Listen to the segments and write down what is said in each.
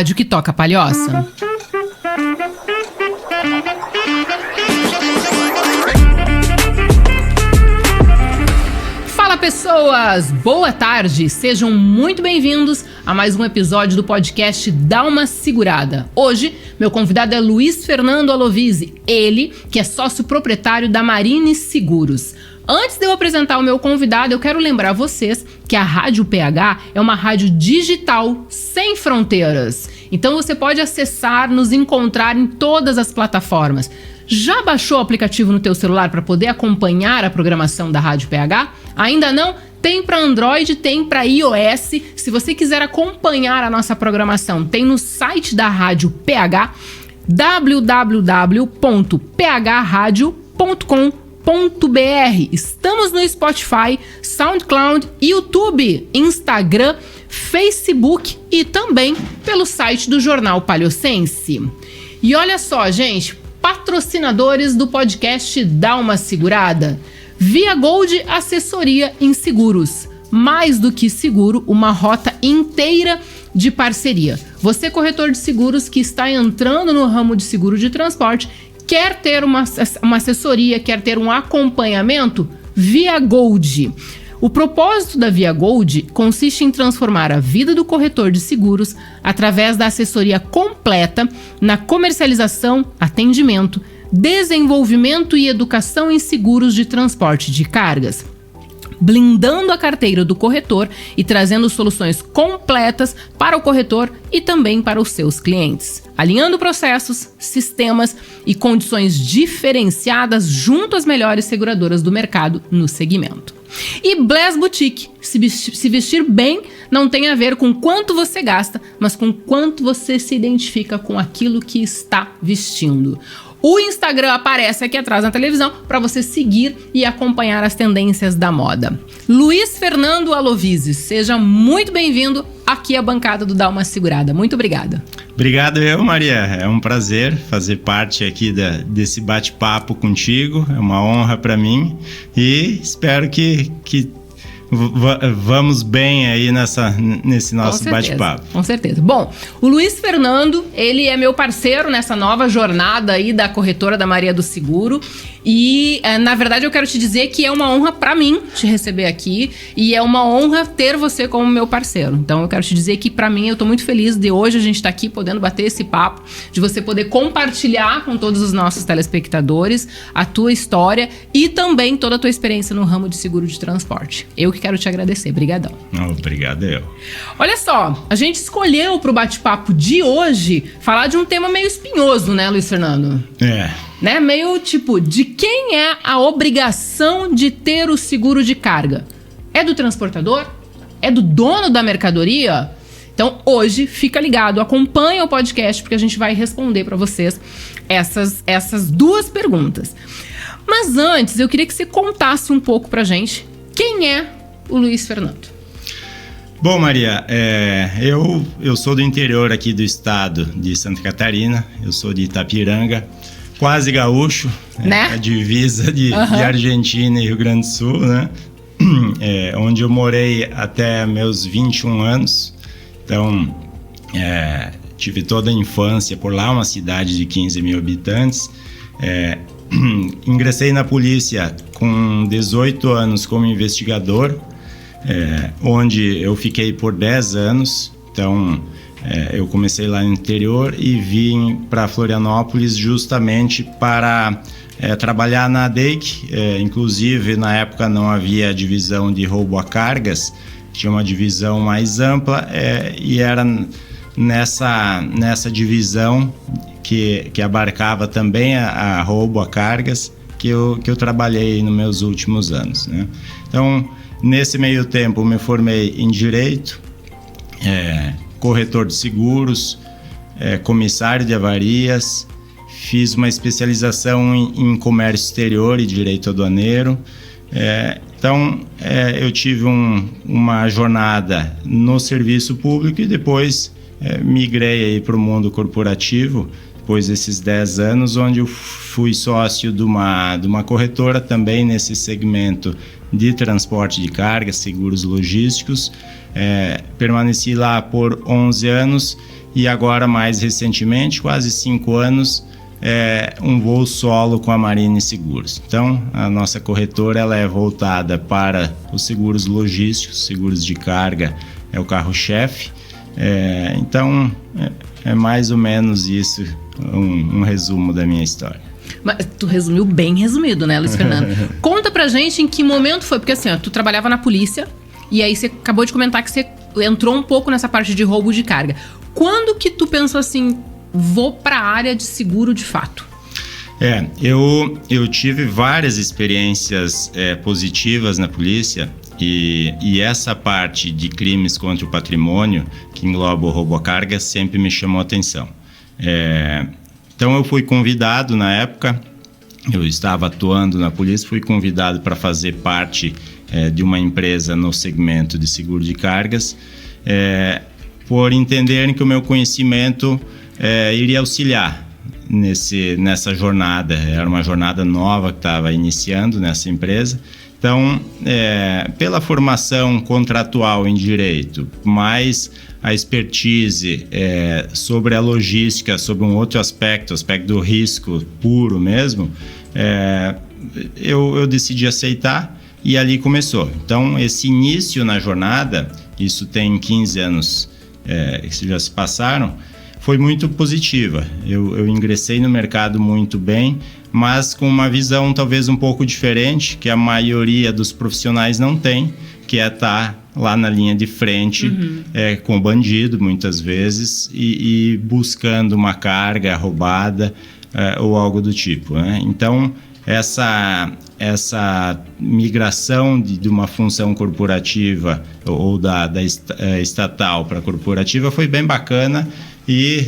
rádio que toca palhoça. Fala, pessoas! Boa tarde! Sejam muito bem-vindos a mais um episódio do podcast Dá Uma Segurada. Hoje, meu convidado é Luiz Fernando Alovizzi, ele que é sócio proprietário da Marine Seguros. Antes de eu apresentar o meu convidado, eu quero lembrar vocês que a Rádio PH é uma rádio digital sem fronteiras. Então você pode acessar, nos encontrar em todas as plataformas. Já baixou o aplicativo no teu celular para poder acompanhar a programação da Rádio PH? Ainda não? Tem para Android, tem para iOS. Se você quiser acompanhar a nossa programação, tem no site da Rádio PH, www.phradio.com.br. Estamos no Spotify, SoundCloud, YouTube, Instagram, Facebook e também pelo site do Jornal Palhocense. E olha só, gente, patrocinadores do podcast Dá Uma Segurada. Via Gold Assessoria em Seguros. Mais do que seguro, uma rota inteira de parceria. Você, corretor de seguros que está entrando no ramo de seguro de transporte, quer ter uma assessoria, quer ter um acompanhamento? Via Gold. O propósito da Via Gold consiste em transformar a vida do corretor de seguros através da assessoria completa na comercialização, atendimento, desenvolvimento e educação em seguros de transporte de cargas, blindando a carteira do corretor e trazendo soluções completas para o corretor e também para os seus clientes, alinhando processos, sistemas e condições diferenciadas junto às melhores seguradoras do mercado no segmento. E Bless Boutique, se vestir bem não tem a ver com quanto você gasta, mas com quanto você se identifica com aquilo que está vestindo. O Instagram aparece aqui atrás na televisão para você seguir e acompanhar as tendências da moda. Luiz Fernando Alovizzi, seja muito bem-vindo aqui à bancada do Dá Uma Segurada. Muito obrigada. Obrigado Maria. É um prazer fazer parte aqui desse bate-papo contigo. É uma honra para mim e espero que vamos bem aí nesse nosso bate-papo. Com certeza. Bom, o Luiz Fernando, ele é meu parceiro nessa nova jornada aí da corretora da Maria do Seguro. E, na verdade, eu quero te dizer que é uma honra para mim te receber aqui e é uma honra ter você como meu parceiro. Então, eu quero te dizer que, para mim, eu tô muito feliz de hoje a gente estar aqui podendo bater esse papo, de você poder compartilhar com todos os nossos telespectadores a tua história e também toda a tua experiência no ramo de seguro de transporte. Eu que quero te agradecer. Brigadão. Obrigado, eu. Olha só, a gente escolheu pro bate-papo de hoje falar de um tema meio espinhoso, né, Luiz Fernando? Né? Meio tipo, de quem é a obrigação de ter o seguro de carga? É do transportador? É do dono da mercadoria? Então, hoje, fica ligado, acompanha o podcast, porque a gente vai responder para vocês essas duas perguntas. Mas antes, eu queria que você contasse um pouco pra gente quem é o Luiz Fernando. Bom, Maria, eu sou do interior aqui do estado de Santa Catarina, eu sou de Itapiranga, quase gaúcho, né? A divisa de Argentina e Rio Grande do Sul, né? Onde eu morei até meus 21 anos. Então, tive toda a infância por lá, uma cidade de 15 mil habitantes. Ingressei na polícia com 18 anos como investigador, onde eu fiquei por 10 anos. Então, eu comecei lá no interior e vim para Florianópolis justamente para trabalhar na DEIC. Inclusive, na época não havia divisão de roubo a cargas, tinha uma divisão mais ampla e era nessa divisão que abarcava também a roubo a cargas que eu trabalhei nos meus últimos anos, né? Então, nesse meio tempo, me formei em Direito, corretor de seguros, comissário de avarias, fiz uma especialização em comércio exterior e direito aduaneiro. Então, eu tive uma jornada no serviço público e depois migrei para o mundo corporativo, depois desses 10 anos, onde eu fui sócio de uma corretora também nesse segmento de transporte de carga, seguros logísticos. Permaneci lá por 11 anos e agora, mais recentemente, quase 5 anos, um voo solo com a Marine Seguros. Então, a nossa corretora ela é voltada para os seguros logísticos, seguros de carga é o carro-chefe. Então, é mais ou menos isso, um resumo da minha história. Mas tu resumiu bem resumido, né, Luiz Fernando? Conta pra gente em que momento foi, porque assim, ó, tu trabalhava na polícia e aí você acabou de comentar que você entrou um pouco nessa parte de roubo de carga. Quando que tu pensou assim, vou pra área de seguro de fato? Eu tive várias experiências positivas na polícia e essa parte de crimes contra o patrimônio, que engloba o roubo à carga, sempre me chamou a atenção. Então eu fui convidado na época, eu estava atuando na polícia, fui convidado para fazer parte de uma empresa no segmento de seguro de cargas, por entenderem que o meu conhecimento iria auxiliar nessa jornada. Era uma jornada nova que estava iniciando nessa empresa. Então, pela formação contratual em direito, mais a expertise sobre a logística, sobre um outro aspecto, o aspecto do risco puro mesmo, eu decidi aceitar e ali começou. Então, esse início na jornada, isso tem 15 anos que já se passaram, foi muito positiva. Eu ingressei no mercado muito bem, mas com uma visão talvez um pouco diferente, que a maioria dos profissionais não tem, que é estar lá na linha de frente, com o bandido, muitas vezes, e buscando uma carga roubada ou algo do tipo, né? Então, essa migração de uma função corporativa ou da estatal para corporativa foi bem bacana. E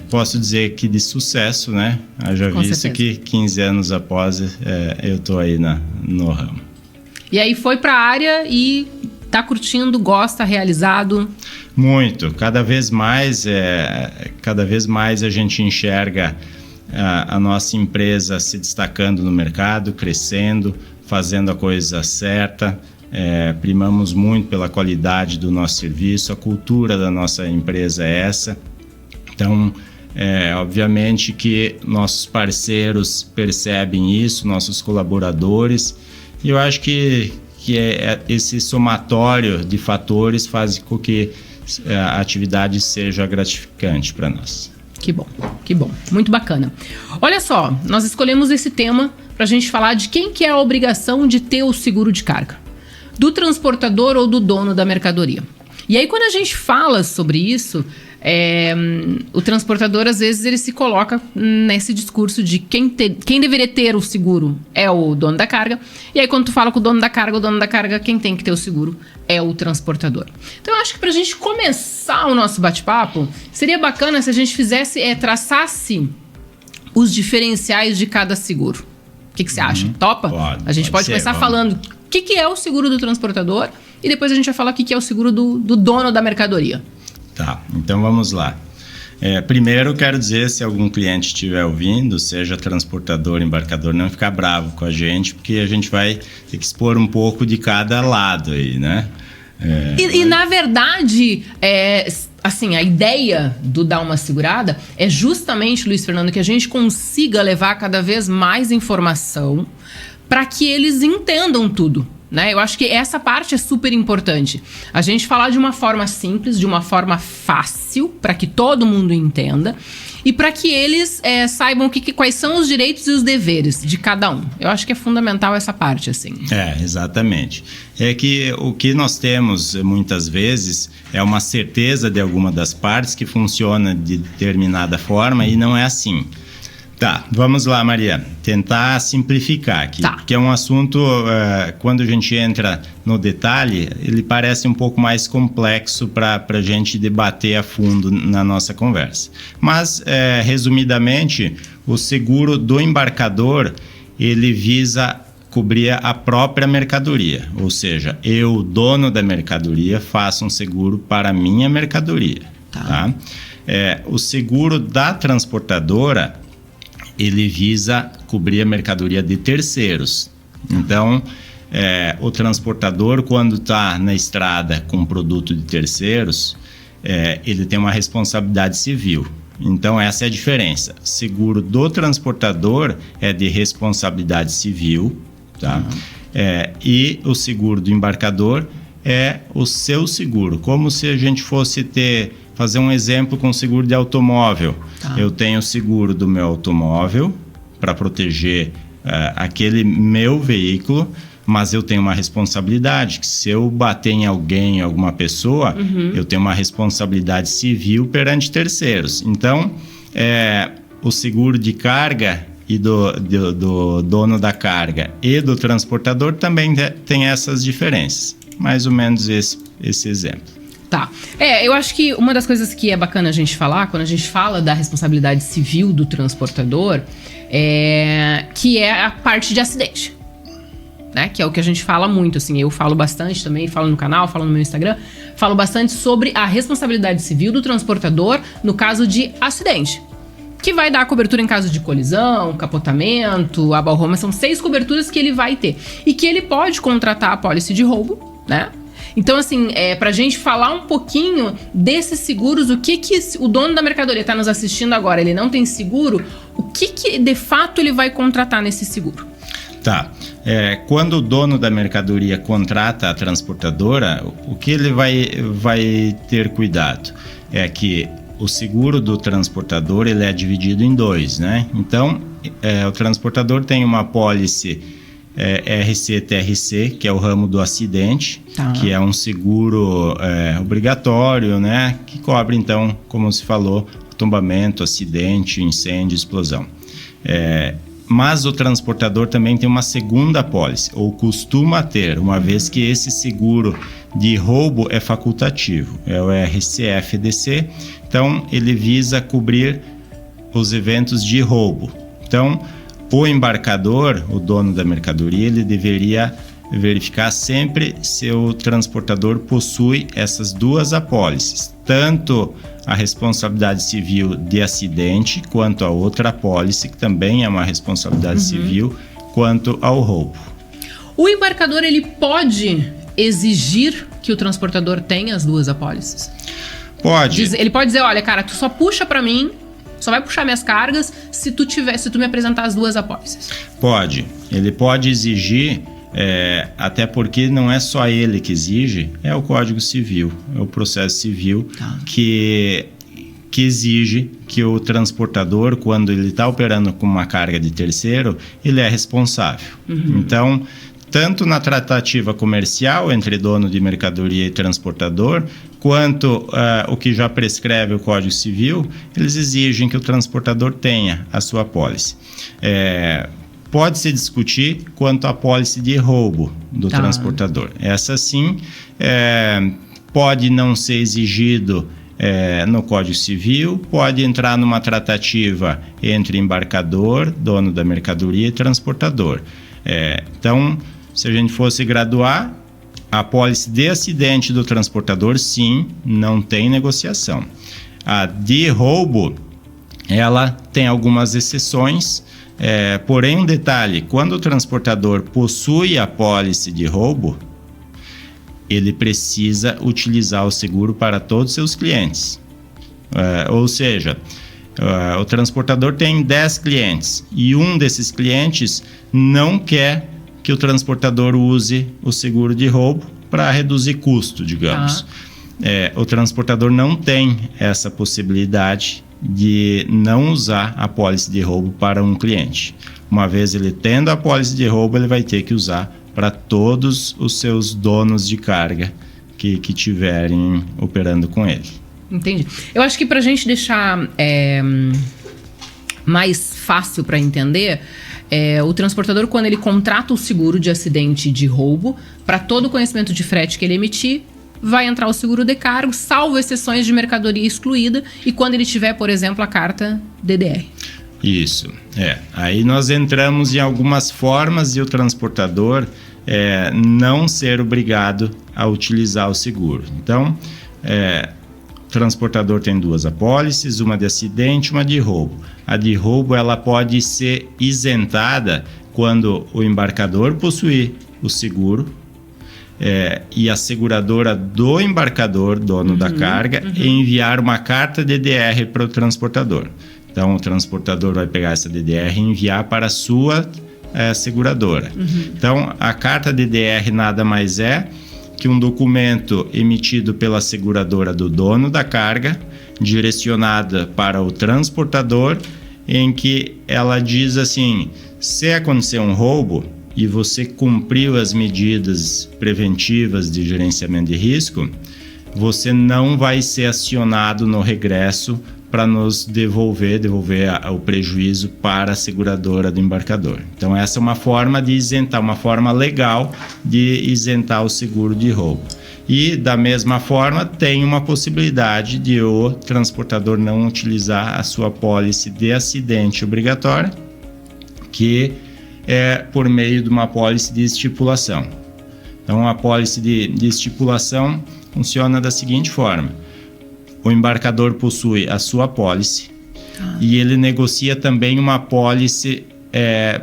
posso dizer que de sucesso, né? Já visto que 15 anos após eu estou aí no ramo. E aí foi para a área e tá curtindo, gosta, realizado? Muito. Cada vez mais a gente enxerga a nossa empresa se destacando no mercado, crescendo, fazendo a coisa certa. Primamos muito pela qualidade do nosso serviço, a cultura da nossa empresa é essa. Então, obviamente que nossos parceiros percebem isso, nossos colaboradores, e eu acho que esse somatório de fatores faz com que a atividade seja gratificante para nós. Que bom, que bom. Muito bacana. Olha só, nós escolhemos esse tema para a gente falar de quem que é a obrigação de ter o seguro de carga. Do transportador ou do dono da mercadoria. E aí, quando a gente fala sobre isso, o transportador, às vezes, ele se coloca nesse discurso de quem deveria ter o seguro é o dono da carga. E aí, quando tu fala com o dono da carga, quem tem que ter o seguro é o transportador. Então, eu acho que pra gente começar o nosso bate-papo, seria bacana se a gente traçasse os diferenciais de cada seguro. O que você acha? Topa? A gente pode começar falando o que é o seguro do transportador e depois a gente vai falar o que é o seguro do dono da mercadoria. Tá, então vamos lá. Primeiro, quero dizer, se algum cliente estiver ouvindo, seja transportador, embarcador, não ficar bravo com a gente, porque a gente vai ter que expor um pouco de cada lado aí, né? E na verdade, assim, a ideia do Dar Uma Segurada é justamente, Luiz Fernando, que a gente consiga levar cada vez mais informação para que eles entendam tudo, né? Eu acho que essa parte é super importante. A gente falar de uma forma simples, de uma forma fácil, para que todo mundo entenda e para que eles saibam quais são os direitos e os deveres de cada um. Eu acho que é fundamental essa parte, assim. Exatamente. É que o que nós temos, muitas vezes, é uma certeza de alguma das partes que funciona de determinada forma e não é assim. Tá, vamos lá, Maria. Tentar simplificar aqui, porque é um assunto, quando a gente entra no detalhe, ele parece um pouco mais complexo para a gente debater a fundo na nossa conversa. Mas, resumidamente, o seguro do embarcador, ele visa cobrir a própria mercadoria, ou seja, eu, dono da mercadoria, faço um seguro para a minha mercadoria. Tá? O seguro da transportadora, ele visa cobrir a mercadoria de terceiros. Então, o transportador, quando está na estrada com produto de terceiros, ele tem uma responsabilidade civil. Então, essa é a diferença. Seguro do transportador é de responsabilidade civil, tá? E o seguro do embarcador é o seu seguro. Como se a gente fosse fazer um exemplo com seguro de automóvel. Eu tenho o seguro do meu automóvel para proteger aquele meu veículo, mas eu tenho uma responsabilidade, que se eu bater em alguém, em alguma pessoa, eu tenho uma responsabilidade civil perante terceiros. Então, o seguro de carga e do dono da carga e do transportador também tem essas diferenças. Mais ou menos esse exemplo. Tá. Eu acho que uma das coisas que é bacana a gente falar, quando a gente fala da responsabilidade civil do transportador, que é a parte de acidente. Né? Que é o que a gente fala muito, assim, eu falo bastante também, falo no canal, falo no meu Instagram, falo bastante sobre a responsabilidade civil do transportador no caso de acidente, que vai dar cobertura em caso de colisão, capotamento, abalroma, são 6 coberturas que ele vai ter, e que ele pode contratar a pólice de roubo, né? Então, assim, pra gente falar um pouquinho desses seguros, o que o dono da mercadoria tá nos assistindo agora, ele não tem seguro, o que de fato ele vai contratar nesse seguro? Tá. Quando o dono da mercadoria contrata a transportadora, o que ele vai ter cuidado é que o seguro do transportador ele é dividido em 2, né? Então, o transportador tem uma pólice RC-TRC, que é o ramo do acidente, que é um seguro obrigatório, né? Que cobre, então, como se falou, tombamento, acidente, incêndio, explosão. Mas o transportador também tem uma segunda pólice, ou costuma ter, uma vez que esse seguro de roubo é facultativo, é o RCFDC, então ele visa cobrir os eventos de roubo. Então, o embarcador, o dono da mercadoria, ele deveria verificar sempre se o transportador possui essas 2 apólices, tanto a responsabilidade civil de acidente, quanto a outra apólice, que também é uma responsabilidade civil, quanto ao roubo. O embarcador, ele pode exigir que o transportador tenha as 2 apólices? Pode. Ele pode dizer, olha, cara, tu só puxa pra mim, só vai puxar minhas cargas se tu me apresentar as 2 apólices. Pode. Ele pode exigir, até porque não é só ele que exige, é o Código Civil, é o processo civil que exige que o transportador, quando ele está operando com uma carga de terceiro, ele é responsável. Então, tanto na tratativa comercial entre dono de mercadoria e transportador, quanto o que já prescreve o Código Civil, eles exigem que o transportador tenha a sua apólice. Pode-se discutir quanto à apólice de roubo do transportador. Essa sim pode não ser exigido no Código Civil, pode entrar numa tratativa entre embarcador, dono da mercadoria e transportador. Então, se a gente fosse graduar, a apólice de acidente do transportador, sim, não tem negociação. A de roubo, ela tem algumas exceções, porém um detalhe, quando o transportador possui a apólice de roubo, ele precisa utilizar o seguro para todos os seus clientes. Ou seja, o transportador tem 10 clientes e um desses clientes não quer que o transportador use o seguro de roubo para reduzir custo, digamos. O transportador não tem essa possibilidade de não usar a apólice de roubo para um cliente. Uma vez ele tendo a apólice de roubo, ele vai ter que usar para todos os seus donos de carga que tiverem operando com ele. Entendi. Eu acho que para a gente deixar mais fácil para entender, o transportador, quando ele contrata o seguro de acidente de roubo, para todo o conhecimento de frete que ele emitir, vai entrar o seguro de cargo, salvo exceções de mercadoria excluída, e quando ele tiver, por exemplo, a carta DDR. Isso, Aí nós entramos em algumas formas de o transportador não ser obrigado a utilizar o seguro. Então, o transportador tem 2 apólices, uma de acidente e uma de roubo. A de roubo ela pode ser isentada quando o embarcador possuir o seguro e a seguradora do embarcador, dono da carga, enviar uma carta DDR para o transportador. Então, o transportador vai pegar essa DDR e enviar para a sua seguradora. Então, a carta DDR nada mais é que um documento emitido pela seguradora do dono da carga, direcionada para o transportador, em que ela diz assim: se acontecer um roubo e você cumpriu as medidas preventivas de gerenciamento de risco, você não vai ser acionado no regresso para nos devolver o prejuízo para a seguradora do embarcador. Então, essa é uma forma de isentar, uma forma legal de isentar o seguro de roubo. E, da mesma forma, tem uma possibilidade de o transportador não utilizar a sua apólice de acidente obrigatória, que é por meio de uma apólice de estipulação. Então, a apólice de estipulação funciona da seguinte forma: o embarcador possui a sua apólice e ele negocia também uma apólice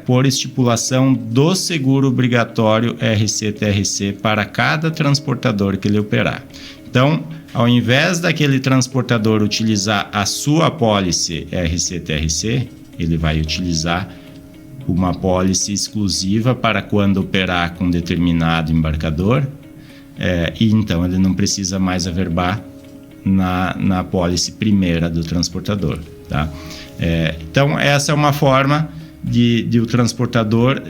por estipulação do seguro obrigatório RC-TRC para cada transportador que ele operar. Então, ao invés daquele transportador utilizar a sua apólice RC-TRC, ele vai utilizar uma apólice exclusiva para quando operar com determinado embarcador, e então ele não precisa mais averbar na apólice primeira do transportador, tá? Então, essa é uma forma de o transportador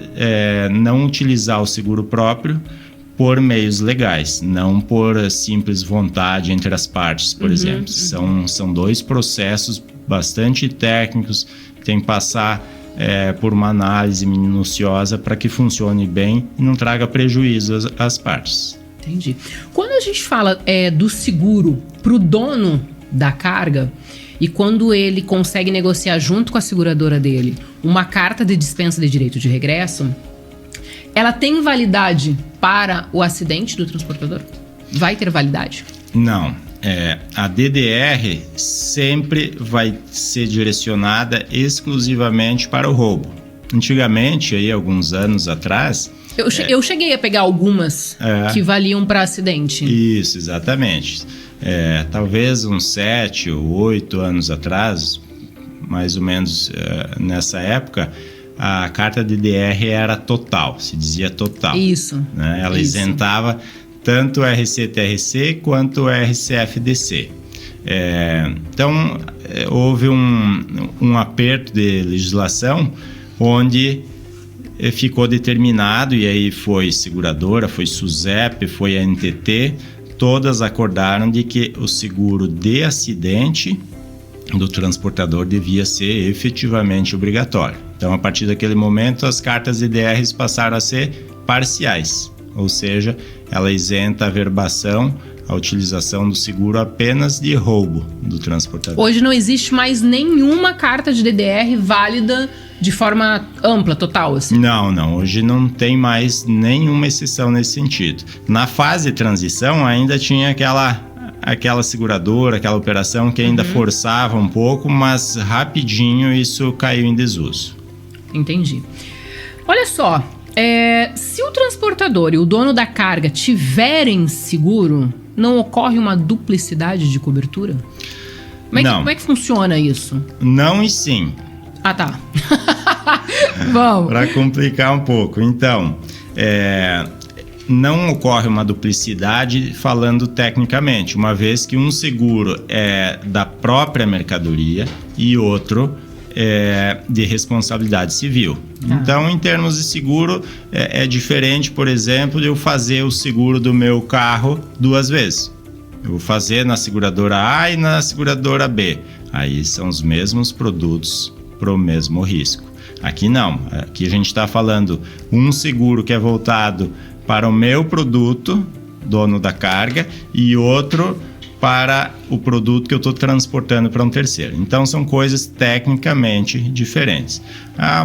não utilizar o seguro próprio por meios legais, não por simples vontade entre as partes, por exemplo. São dois processos bastante técnicos, tem que passar por uma análise minuciosa para que funcione bem e não traga prejuízo às partes. Entendi. Quando a gente fala do seguro para o dono da carga, e quando ele consegue negociar junto com a seguradora dele uma carta de dispensa de direito de regresso, ela tem validade para o acidente do transportador? Vai ter validade? Não. A DDR sempre vai ser direcionada exclusivamente para o roubo. Antigamente, aí, alguns anos atrás... Eu cheguei a pegar algumas que valiam para acidente. Isso, exatamente. Talvez uns 7 ou 8 anos atrás, mais ou menos nessa época, a carta DDR era total, se dizia total. Isso. Né? Ela isentava tanto o RC-TRC quanto o RC-FDC. Então, houve um aperto de legislação onde ficou determinado, e aí foi seguradora, foi SUSEP, foi a NTT, todas acordaram de que o seguro de acidente do transportador devia ser efetivamente obrigatório. Então, a partir daquele momento, as cartas DDRs passaram a ser parciais, ou seja, ela isenta a averbação, a utilização do seguro apenas de roubo do transportador. Hoje não existe mais nenhuma carta de DDR válida de forma ampla, total, assim? Não. Hoje não tem mais nenhuma exceção nesse sentido. Na fase de transição ainda tinha aquela seguradora, aquela operação que ainda forçava um pouco, mas rapidinho isso caiu em desuso. Entendi. Olha só, se o transportador e o dono da carga tiverem seguro, não ocorre uma duplicidade de cobertura? Como é que funciona isso? Não e sim. Ah, tá. Vamos. Para complicar um pouco. Então, não ocorre uma duplicidade falando tecnicamente, uma vez que um seguro é da própria mercadoria e outro de responsabilidade civil. Então, em termos de seguro, é diferente, por exemplo, de eu fazer o seguro do meu carro 2 vezes. Eu vou fazer na seguradora A e na seguradora B. Aí são os mesmos produtos para o mesmo risco. Aqui não. Aqui a gente está falando um seguro que é voltado para o meu produto, dono da carga, e outro para o produto que eu estou transportando para um terceiro. Então, são coisas tecnicamente diferentes.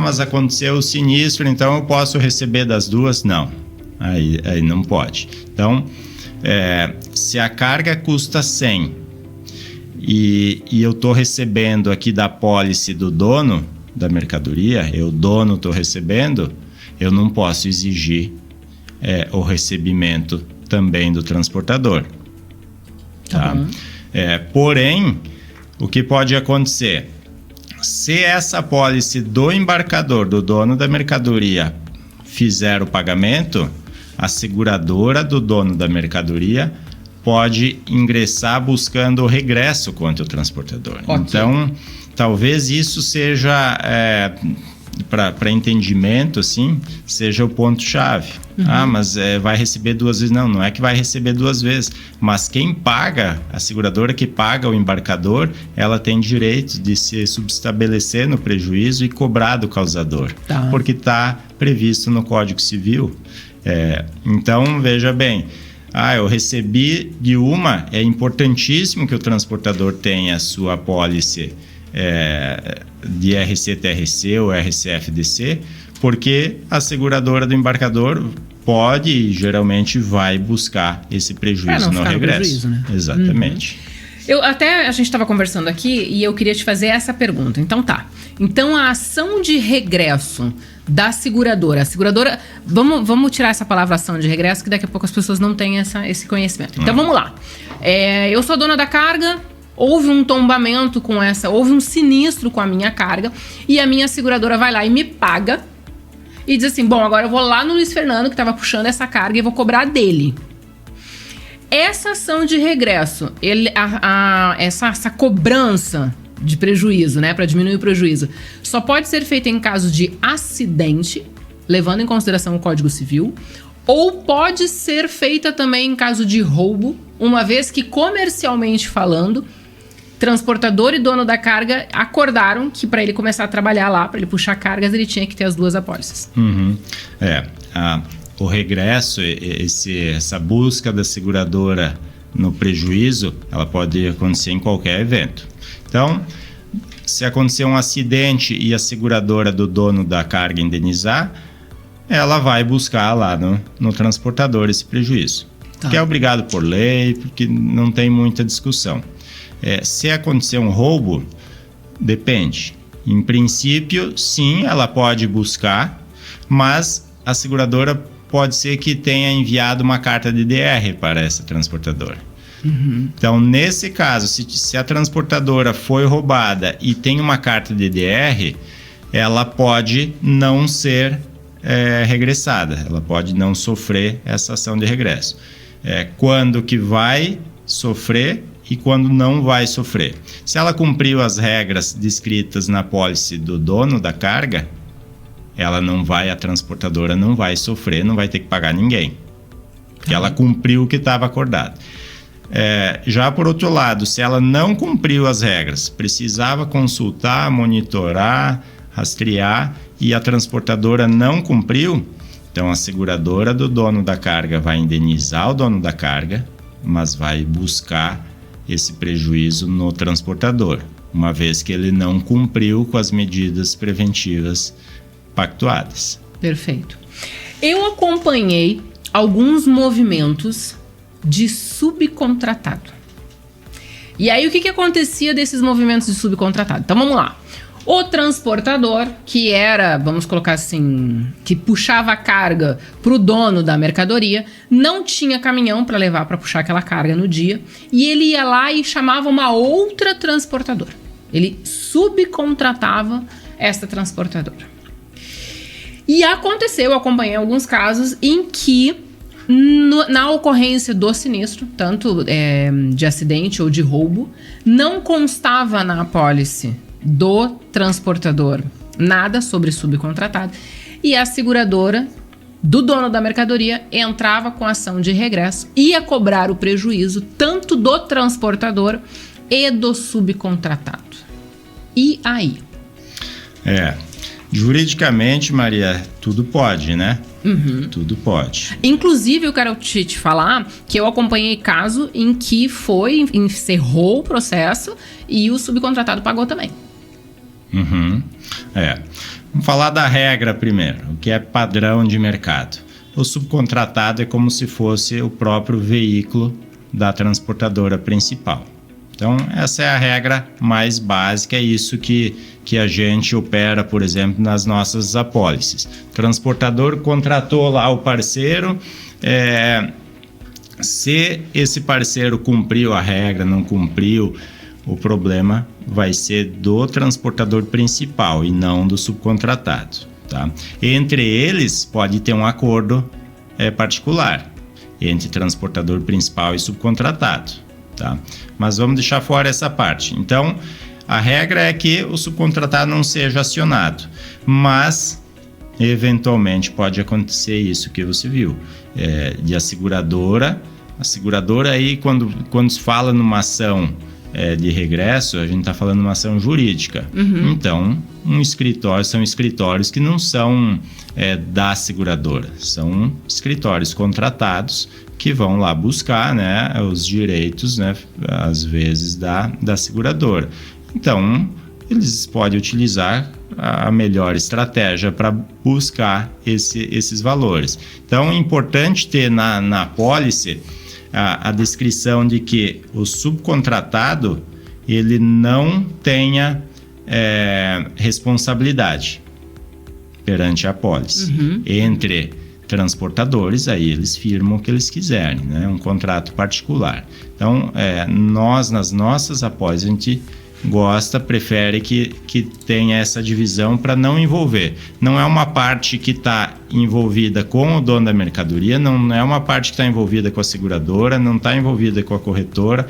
Mas aconteceu o sinistro, então eu posso receber das duas? Não. Aí não pode. Então, se a carga custa 100 e eu estou recebendo aqui da apólice do dono da mercadoria, dono estou recebendo, eu não posso exigir o recebimento também do transportador. Tá? Porém, o que pode acontecer? Se essa apólice do embarcador, do dono da mercadoria, fizer o pagamento, a seguradora do dono da mercadoria pode ingressar buscando o regresso contra o transportador. Okay. Então, talvez isso seja, para entendimento, assim, seja o ponto-chave. Mas vai receber 2 vezes. Não é que vai receber 2 vezes. Mas quem paga, a seguradora que paga o embarcador, ela tem direito de se subestabelecer no prejuízo e cobrar do causador. Tá. Porque está previsto no Código Civil. Então, veja bem, eu recebi de uma, é importantíssimo que o transportador tenha a sua apólice de RC-TRC ou RC-FDC, porque a seguradora do embarcador pode e geralmente vai buscar esse prejuízo no regresso. Prejuízo, né? Exatamente. A gente estava conversando aqui e eu queria te fazer essa pergunta. Então a ação de regresso da seguradora, vamos tirar essa palavra ação de regresso, que daqui a pouco as pessoas não têm esse conhecimento. Então vamos lá. Eu sou dona da carga, houve um tombamento houve um sinistro com a minha carga e a minha seguradora vai lá e me paga e diz assim, bom, agora eu vou lá no Luiz Fernando que estava puxando essa carga e vou cobrar dele. Essa ação de regresso, essa cobrança de prejuízo, né, para diminuir o prejuízo, só pode ser feita em caso de acidente, levando em consideração o Código Civil, ou pode ser feita também em caso de roubo, uma vez que, comercialmente falando, transportador e dono da carga acordaram que para ele começar a trabalhar lá, para ele puxar cargas, ele tinha que ter as 2 apólices. O regresso, essa busca da seguradora no prejuízo, ela pode acontecer em qualquer evento. Então, se acontecer um acidente e a seguradora do dono da carga indenizar, ela vai buscar lá no transportador esse prejuízo. Tá. Que é obrigado por lei, porque não tem muita discussão. Se acontecer um roubo, depende. Em princípio, sim, ela pode buscar, mas a seguradora pode ser que tenha enviado uma carta de DR para essa transportadora. Então, nesse caso, se a transportadora foi roubada e tem uma carta de DR, ela pode não ser regressada, ela pode não sofrer essa ação de regresso. Quando que vai sofrer e quando não vai sofrer. Se ela cumpriu as regras descritas na apólice do dono da carga, a transportadora não vai sofrer, não vai ter que pagar ninguém. Porque ela cumpriu o que estava acordado. Já por outro lado, se ela não cumpriu as regras, precisava consultar, monitorar, rastrear e a transportadora não cumpriu, então a seguradora do dono da carga vai indenizar o dono da carga, mas vai buscar esse prejuízo no transportador, uma vez que ele não cumpriu com as medidas preventivas pactuadas. Perfeito. Eu acompanhei alguns movimentos de subcontratado. E aí, o que acontecia desses movimentos de subcontratado? Então, vamos lá. O transportador, que era, vamos colocar assim, que puxava a carga para o dono da mercadoria, não tinha caminhão para levar para puxar aquela carga no dia, e ele ia lá e chamava uma outra transportadora. Ele subcontratava essa transportadora. E eu acompanhei alguns casos em que na ocorrência do sinistro, tanto de acidente ou de roubo, não constava na apólice do transportador nada sobre subcontratado e a seguradora do dono da mercadoria entrava com ação de regresso, ia cobrar o prejuízo tanto do transportador e do subcontratado. E aí? Juridicamente, Maria, tudo pode, né? Tudo pode. Inclusive, eu quero te falar que eu acompanhei caso em que encerrou o processo e o subcontratado pagou também. Vamos falar da regra primeiro, o que é padrão de mercado. O subcontratado é como se fosse o próprio veículo da transportadora principal. Então, essa é a regra mais básica, é isso que a gente opera, por exemplo, nas nossas apólices. O transportador contratou lá o parceiro, se esse parceiro cumpriu a regra, não cumpriu, o problema vai ser do transportador principal e não do subcontratado, tá? Entre eles pode ter um acordo particular entre transportador principal e subcontratado, tá? Mas vamos deixar fora essa parte. Então, a regra é que o subcontratado não seja acionado, mas eventualmente pode acontecer isso que você viu, de a seguradora aí quando se fala numa ação de regresso, a gente está falando de uma ação jurídica. Uhum. Então, são escritórios que não são da seguradora, são escritórios contratados que vão lá buscar, né, os direitos, né, às vezes da seguradora. Então, eles podem utilizar a melhor estratégia para buscar esses valores. Então, é importante ter na apólice a descrição de que o subcontratado ele não tenha responsabilidade perante a apólice. Uhum. Entre transportadores, aí eles firmam o que eles quiserem, né? Um contrato particular. Então, nós, nas nossas apólices, a gente prefere que tenha essa divisão para não envolver. Não é uma parte que está envolvida com o dono da mercadoria, não é uma parte que está envolvida com a seguradora, não está envolvida com a corretora.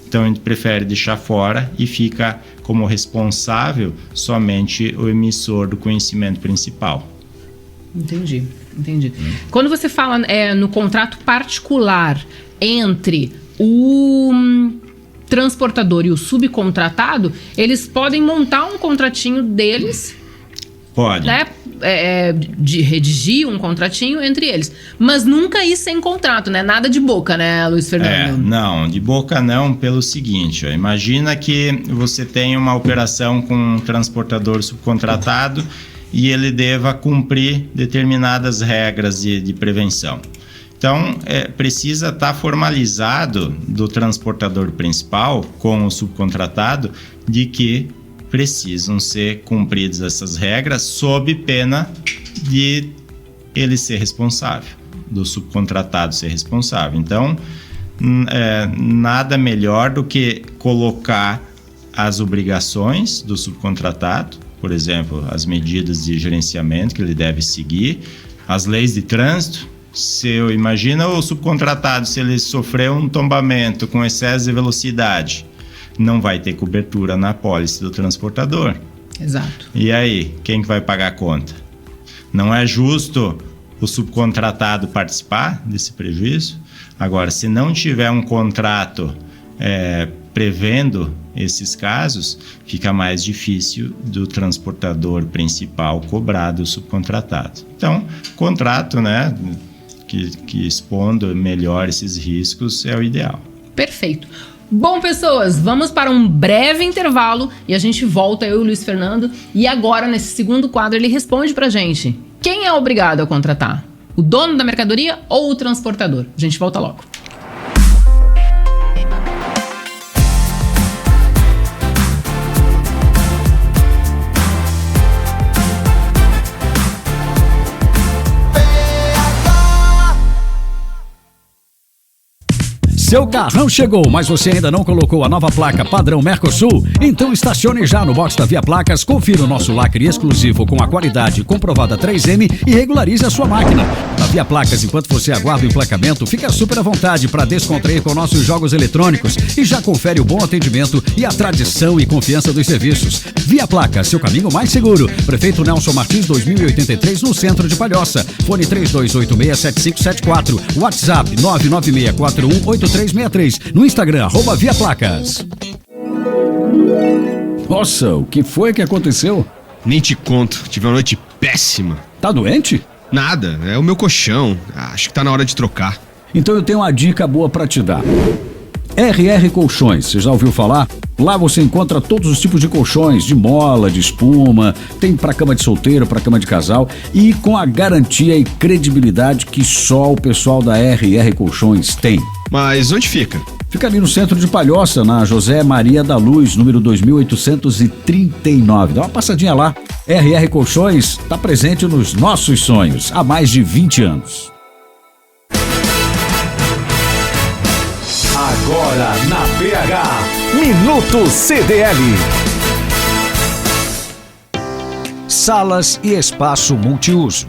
Então, a gente prefere deixar fora e fica como responsável somente o emissor do conhecimento principal. Entendi. Quando você fala no contrato particular entre o transportador e o subcontratado, eles podem montar um contratinho deles. Pode. Né? De redigir um contratinho entre eles. Mas nunca ir sem contrato, né? Nada de boca, né, Luiz Fernando? Não, de boca não, pelo seguinte, imagina que você tem uma operação com um transportador subcontratado e ele deva cumprir determinadas regras de prevenção. Então, precisa estar formalizado do transportador principal com o subcontratado de que precisam ser cumpridas essas regras sob pena de ele ser responsável, do subcontratado ser responsável. Então, nada melhor do que colocar as obrigações do subcontratado, por exemplo, as medidas de gerenciamento que ele deve seguir, as leis de trânsito. Imagina o subcontratado, se ele sofreu um tombamento com excesso de velocidade, não vai ter cobertura na apólice do transportador. Exato. E aí, quem que vai pagar a conta? Não é justo o subcontratado participar desse prejuízo? Agora, se não tiver um contrato prevendo esses casos, fica mais difícil do transportador principal cobrar do subcontratado. Então, contrato, né, que expondo melhor esses riscos é o ideal. Perfeito. Bom, pessoas, vamos para um breve intervalo e a gente volta, eu e o Luiz Fernando, e agora, nesse segundo quadro, ele responde pra gente: quem é obrigado a contratar? O dono da mercadoria ou o transportador? A gente volta logo. Seu carrão chegou, mas você ainda não colocou a nova placa padrão Mercosul? Então estacione já no box da Via Placas, confira o nosso lacre exclusivo com a qualidade comprovada 3M e regularize a sua máquina. Na Via Placas, enquanto você aguarda o emplacamento, fica super à vontade para descontrair com nossos jogos eletrônicos e já confere o bom atendimento e a tradição e confiança dos serviços. Via Placas, seu caminho mais seguro. Prefeito Nelson Martins, 2083, no centro de Palhoça. Fone 32867574. WhatsApp 996418363. No Instagram, @Via Placas. Nossa, o que foi que aconteceu? Nem te conto, tive uma noite péssima. Tá doente? Nada, é o meu colchão. Acho que tá na hora de trocar. Então eu tenho uma dica boa pra te dar. RR Colchões, você já ouviu falar? Lá você encontra todos os tipos de colchões, de mola, de espuma, tem pra cama de solteiro, pra cama de casal e com a garantia e credibilidade que só o pessoal da RR Colchões tem. Mas onde fica? Fica ali no centro de Palhoça, na José Maria da Luz, número 2839. Dá uma passadinha lá. RR Colchões está presente nos nossos sonhos há mais de 20 anos. Agora na PH, Minuto CDL. Salas e espaço multiuso.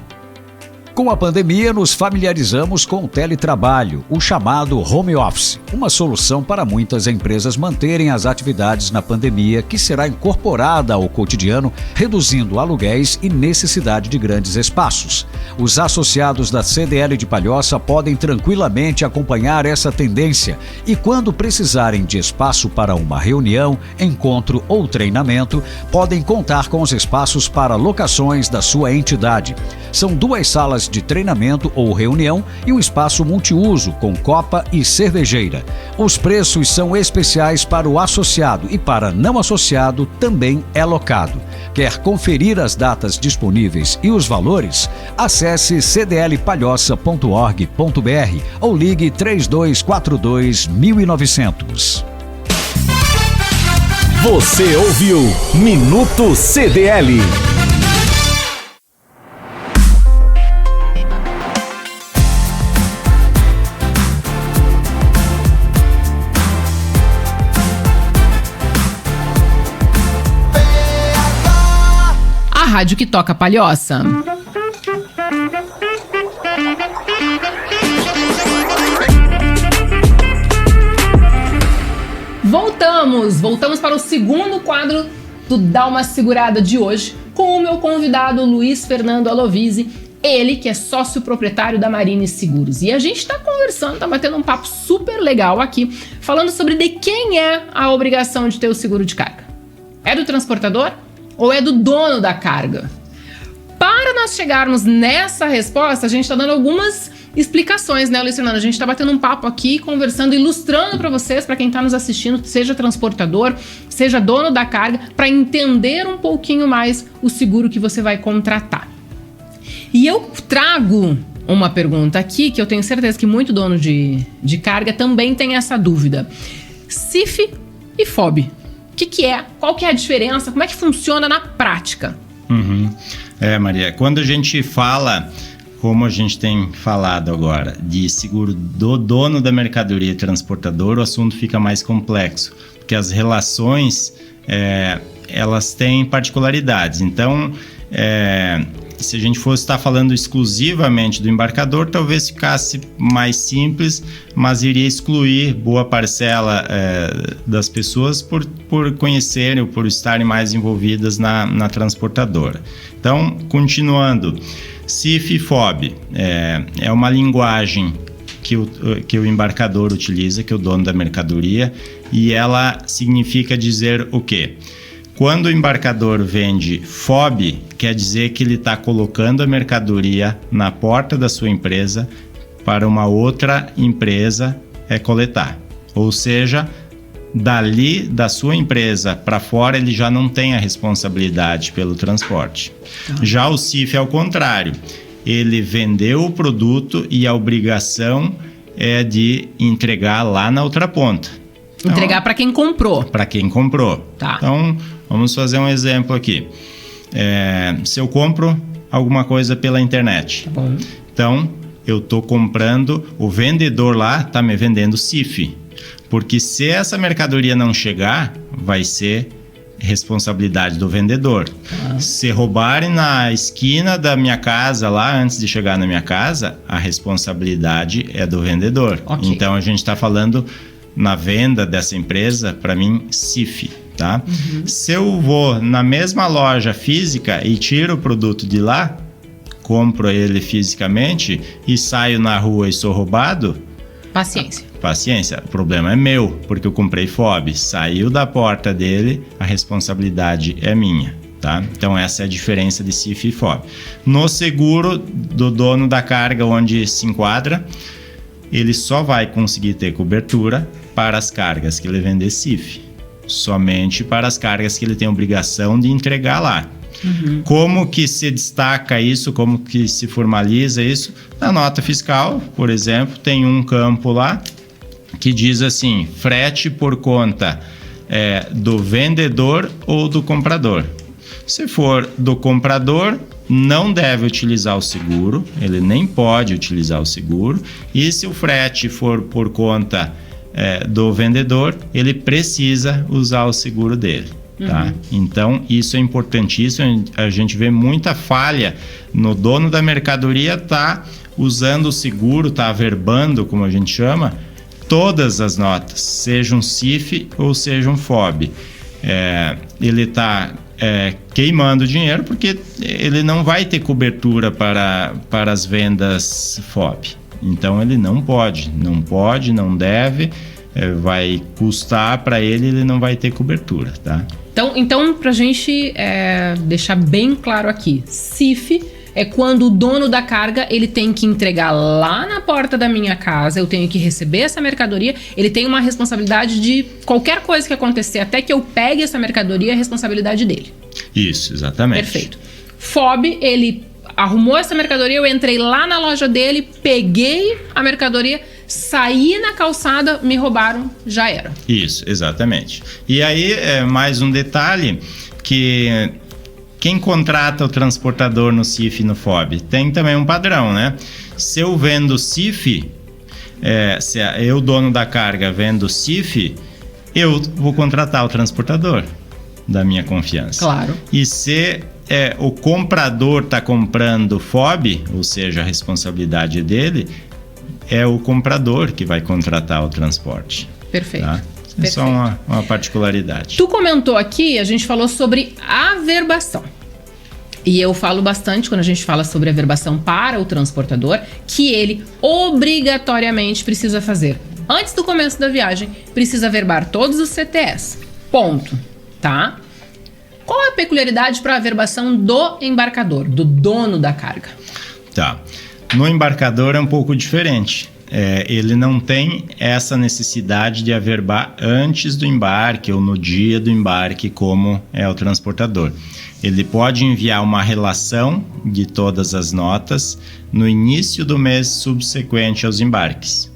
Com a pandemia, nos familiarizamos com o teletrabalho, o chamado home office, uma solução para muitas empresas manterem as atividades na pandemia, que será incorporada ao cotidiano, reduzindo aluguéis e necessidade de grandes espaços. Os associados da CDL de Palhoça podem tranquilamente acompanhar essa tendência e, quando precisarem de espaço para uma reunião, encontro ou treinamento, podem contar com os espaços para locações da sua entidade. São 2 salas de treinamento ou reunião e um espaço multiuso com copa e cervejeira. Os preços são especiais para o associado e para não associado também é locado. Quer conferir as datas disponíveis e os valores? Acesse cdlpalhoça.org.br ou ligue 3242-1900. Você ouviu Minuto CDL. Rádio que toca Palhoça. Voltamos para o segundo quadro do Dá Uma Segurada de hoje, com o meu convidado Luiz Fernando Alovise, ele que é sócio proprietário da Marine Seguros. E a gente tá conversando, tá batendo um papo super legal aqui, falando sobre de quem é a obrigação de ter o seguro de carga. É do transportador? Ou é do dono da carga? Para nós chegarmos nessa resposta, a gente está dando algumas explicações, né, Luiz Fernando? A gente está batendo um papo aqui, conversando, ilustrando para vocês, para quem está nos assistindo, seja transportador, seja dono da carga, para entender um pouquinho mais o seguro que você vai contratar. E eu trago uma pergunta aqui, que eu tenho certeza que muito dono de carga também tem essa dúvida. CIF e FOB. O que é? Qual que é a diferença? Como é que funciona na prática? Maria, quando a gente fala, como a gente tem falado agora, de seguro do dono da mercadoria e transportador, o assunto fica mais complexo, porque as relações, elas têm particularidades. Então, se a gente fosse estar falando exclusivamente do embarcador, talvez ficasse mais simples, mas iria excluir boa parcela das pessoas por conhecerem ou por estarem mais envolvidas na transportadora. Então, continuando, CIF e FOB é uma linguagem que o embarcador utiliza, que é o dono da mercadoria, e ela significa dizer o quê? Quando o embarcador vende FOB, quer dizer que ele está colocando a mercadoria na porta da sua empresa para uma outra empresa coletar. Ou seja, dali da sua empresa para fora ele já não tem a responsabilidade pelo transporte. Já o CIF é o contrário. Ele vendeu o produto e a obrigação é de entregar lá na outra ponta. Então, entregar para quem comprou. Para quem comprou. Tá. Então, vamos fazer um exemplo aqui. Se eu compro alguma coisa pela internet, Tá bom. então eu estou comprando, o vendedor lá está me vendendo CIF. Porque se essa mercadoria não chegar, vai ser responsabilidade do vendedor. Se roubarem na esquina da minha casa lá, antes de chegar na minha casa, a responsabilidade é do vendedor. Ok. Então a gente está falando na venda dessa empresa, para mim, CIF, tá? Se eu vou na mesma loja física e tiro o produto de lá, compro ele fisicamente e saio na rua e sou roubado, paciência, o problema é meu, porque eu comprei FOB, saiu da porta dele, a responsabilidade é minha, tá? Então essa é a diferença de CIF e FOB. No seguro do dono da carga, onde se enquadra, ele só vai conseguir ter cobertura para as cargas que ele vender CIF, somente para as cargas que ele tem obrigação de entregar lá. Como que se destaca isso, como que se formaliza isso? Na nota fiscal, por exemplo, tem um campo lá que diz assim, frete por conta do vendedor ou do comprador. Se for do comprador, não deve utilizar o seguro, ele nem pode utilizar o seguro. E se o frete for por conta do vendedor, ele precisa usar o seguro dele. Tá? Então, isso é importantíssimo. A gente vê muita falha no dono da mercadoria tá usando o seguro, tá averbando, como a gente chama, todas as notas, seja um CIF ou seja um FOB. Ele tá queimando dinheiro porque ele não vai ter cobertura para as vendas FOB. Então, ele não pode, não deve, vai custar para ele não vai ter cobertura, tá? Então pra gente deixar bem claro aqui, CIF é quando o dono da carga, ele tem que entregar lá na porta da minha casa, eu tenho que receber essa mercadoria, ele tem uma responsabilidade de qualquer coisa que acontecer, até que eu pegue essa mercadoria, é a responsabilidade dele. Isso, exatamente. Perfeito. FOB, ele arrumou essa mercadoria, eu entrei lá na loja dele, peguei a mercadoria, saí na calçada, me roubaram, já era. Isso, exatamente. E aí, mais um detalhe, que quem contrata o transportador no CIF e no FOB tem também um padrão, né? Se eu vendo CIF, se eu, dono da carga, vendo CIF, eu vou contratar o transportador da minha confiança. Claro. E se o comprador está comprando FOB, ou seja, a responsabilidade dele, é o comprador que vai contratar o transporte. Perfeito. Tá? É só uma particularidade. Tu comentou aqui, a gente falou sobre averbação. E eu falo bastante quando a gente fala sobre averbação para o transportador, que ele obrigatoriamente precisa fazer. Antes do começo da viagem, precisa averbar todos os CTS. Ponto. Tá? Qual é a peculiaridade para a averbação do embarcador, do dono da carga? Tá. No embarcador é um pouco diferente. Ele não tem essa necessidade de averbar antes do embarque ou no dia do embarque, como é o transportador. Ele pode enviar uma relação de todas as notas no início do mês subsequente aos embarques.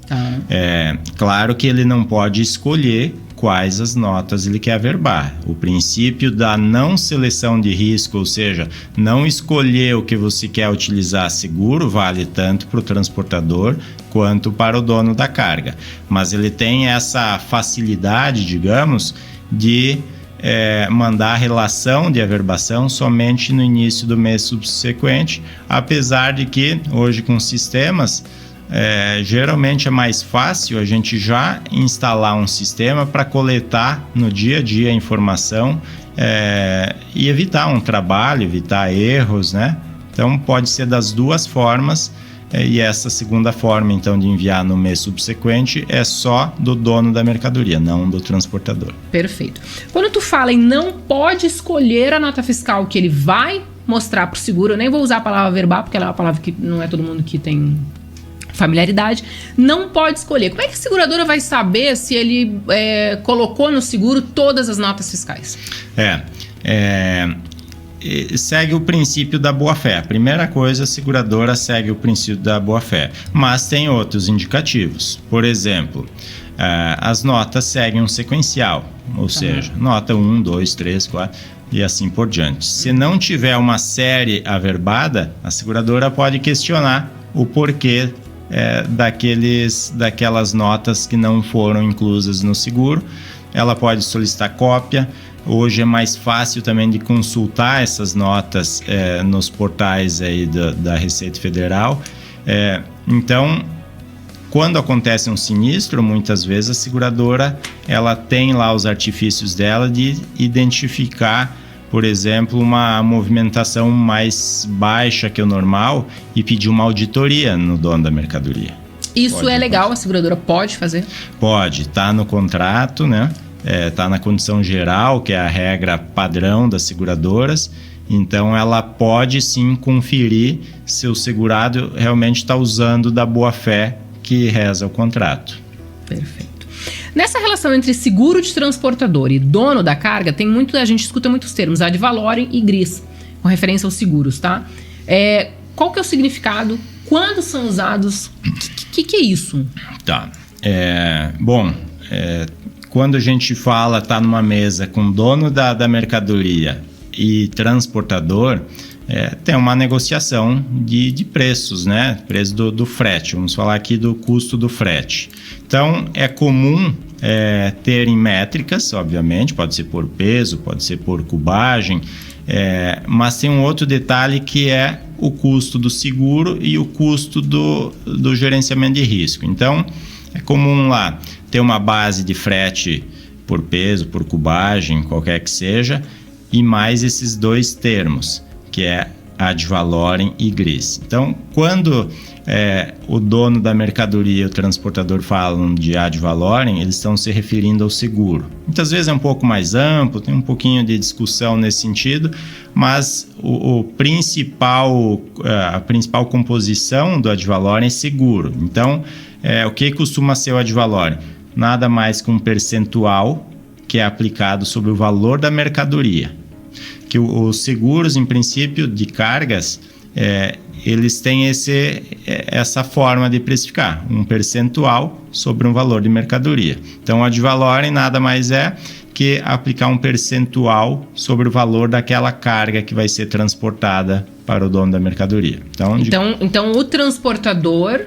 Claro que ele não pode escolher quais as notas ele quer averbar. O princípio da não seleção de risco, ou seja, não escolher o que você quer utilizar seguro, vale tanto para o transportador quanto para o dono da carga. Mas ele tem essa facilidade, digamos, de mandar a relação de averbação somente no início do mês subsequente, apesar de que hoje com sistemas geralmente é mais fácil a gente já instalar um sistema para coletar no dia a dia a informação e evitar um trabalho, evitar erros, né? Então pode ser das duas formas, e essa segunda forma então de enviar no mês subsequente é só do dono da mercadoria, não do transportador. Perfeito. Quando tu fala em não pode escolher a nota fiscal que ele vai mostrar para o seguro, eu nem vou usar a palavra averbar porque ela é uma palavra que não é todo mundo que tem familiaridade, não pode escolher. Como é que a seguradora vai saber se ele colocou no seguro todas as notas fiscais? Segue o princípio da boa-fé. A primeira coisa, a seguradora segue o princípio da boa-fé, mas tem outros indicativos. Por exemplo, as notas seguem um sequencial, ou seja, nota 1, 2, 3, 4 e assim por diante. Se não tiver uma série averbada, a seguradora pode questionar o porquê daquelas notas que não foram inclusas no seguro. Ela pode solicitar cópia. Hoje é mais fácil também de consultar essas notas nos portais aí da Receita Federal. Então, quando acontece um sinistro, muitas vezes a seguradora ela tem lá os artifícios dela de identificar, por exemplo, uma movimentação mais baixa que o normal e pedir uma auditoria no dono da mercadoria. Isso é legal, a seguradora pode fazer? Pode, está no contrato, né? Está na condição geral, que é a regra padrão das seguradoras. Então, ela pode sim conferir se o segurado realmente está usando da boa-fé que reza o contrato. Perfeito. Nessa relação entre seguro de transportador e dono da carga, a gente escuta muitos termos, ad valorem e GRIS, com referência aos seguros, tá? Qual que é o significado? Quando são usados? O que é isso? Tá. Quando a gente fala, está numa mesa com dono da mercadoria e transportador, tem uma negociação de preços, né? Preço do frete. Vamos falar aqui do custo do frete. Então, é comum terem métricas, obviamente, pode ser por peso, pode ser por cubagem, mas tem um outro detalhe que é o custo do seguro e o custo do gerenciamento de risco. Então, é comum lá ter uma base de frete por peso, por cubagem, qualquer que seja, e mais esses dois termos, que é ad valorem e GRIS. Então, quando o dono da mercadoria e o transportador falam de ad valorem, eles estão se referindo ao seguro. Muitas vezes é um pouco mais amplo, tem um pouquinho de discussão nesse sentido, mas a principal composição do ad valorem é seguro. Então, o que costuma ser o ad valorem? Nada mais que um percentual que é aplicado sobre o valor da mercadoria. Que os seguros, em princípio, de cargas, eles têm essa forma de precificar, um percentual sobre um valor de mercadoria. Então, o ad valorem nada mais é que aplicar um percentual sobre o valor daquela carga que vai ser transportada para o dono da mercadoria. Então o transportador,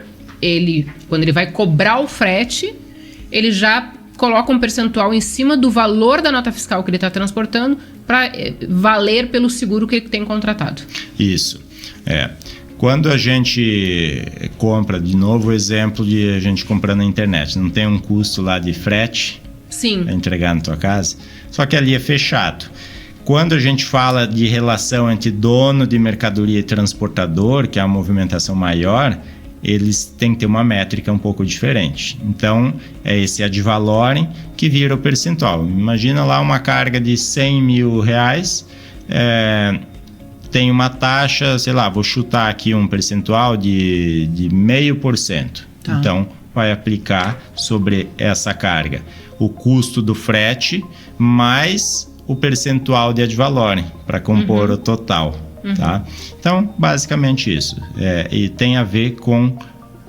quando ele vai cobrar o frete, ele já coloca um percentual em cima do valor da nota fiscal que ele está transportando para valer pelo seguro que ele tem contratado. Isso. Quando a gente compra, de novo o exemplo de a gente comprar na internet, não tem um custo lá de frete para entregar na tua casa, só que ali é fechado. Quando a gente fala de relação entre dono de mercadoria e transportador, que é uma movimentação maior, eles têm que ter uma métrica um pouco diferente. Então, é esse ad valorem que vira o percentual. Imagina lá uma carga de 100 mil reais, tem uma taxa, sei lá, vou chutar aqui um percentual de 0,5%. Tá. Então, vai aplicar sobre essa carga o custo do frete mais o percentual de ad valorem para compor o total. Tá? Então, basicamente isso. E tem a ver com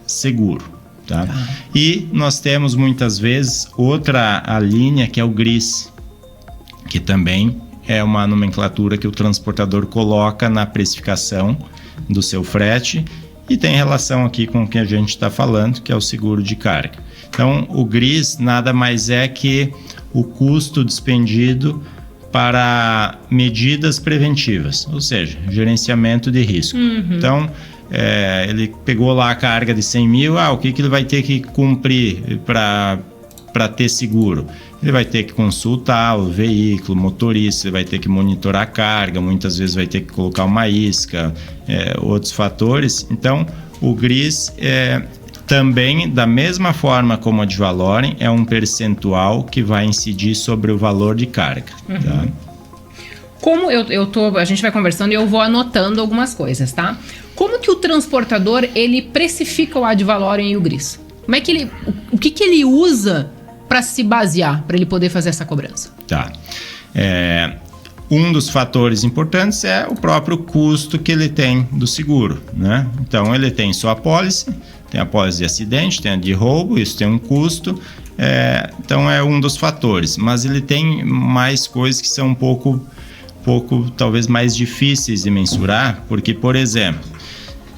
seguro. Tá? E nós temos muitas vezes a linha que é o GRIS, que também é uma nomenclatura que o transportador coloca na precificação do seu frete e tem relação aqui com o que a gente está falando, que é o seguro de carga. Então, o GRIS nada mais é que o custo despendido para medidas preventivas, ou seja, gerenciamento de risco. Então, ele pegou lá a carga de 100 mil, o que ele vai ter que cumprir para ter seguro? Ele vai ter que consultar o veículo, o motorista, ele vai ter que monitorar a carga, muitas vezes vai ter que colocar uma isca, outros fatores. Então, o GRIS também, da mesma forma como o ad valorem, é um percentual que vai incidir sobre o valor de carga. Tá? Como a gente vai conversando e eu vou anotando algumas coisas, tá? Como que o transportador, ele precifica o ad valorem e o GRIS? Como é que o que ele usa para se basear, para ele poder fazer essa cobrança? Tá. Um dos fatores importantes é o próprio custo que ele tem do seguro, né? Então, ele tem sua apólice, tem a apólice de acidente, tem a de roubo, isso tem um custo, então é um dos fatores. Mas ele tem mais coisas que são um pouco talvez mais difíceis de mensurar, porque, por exemplo,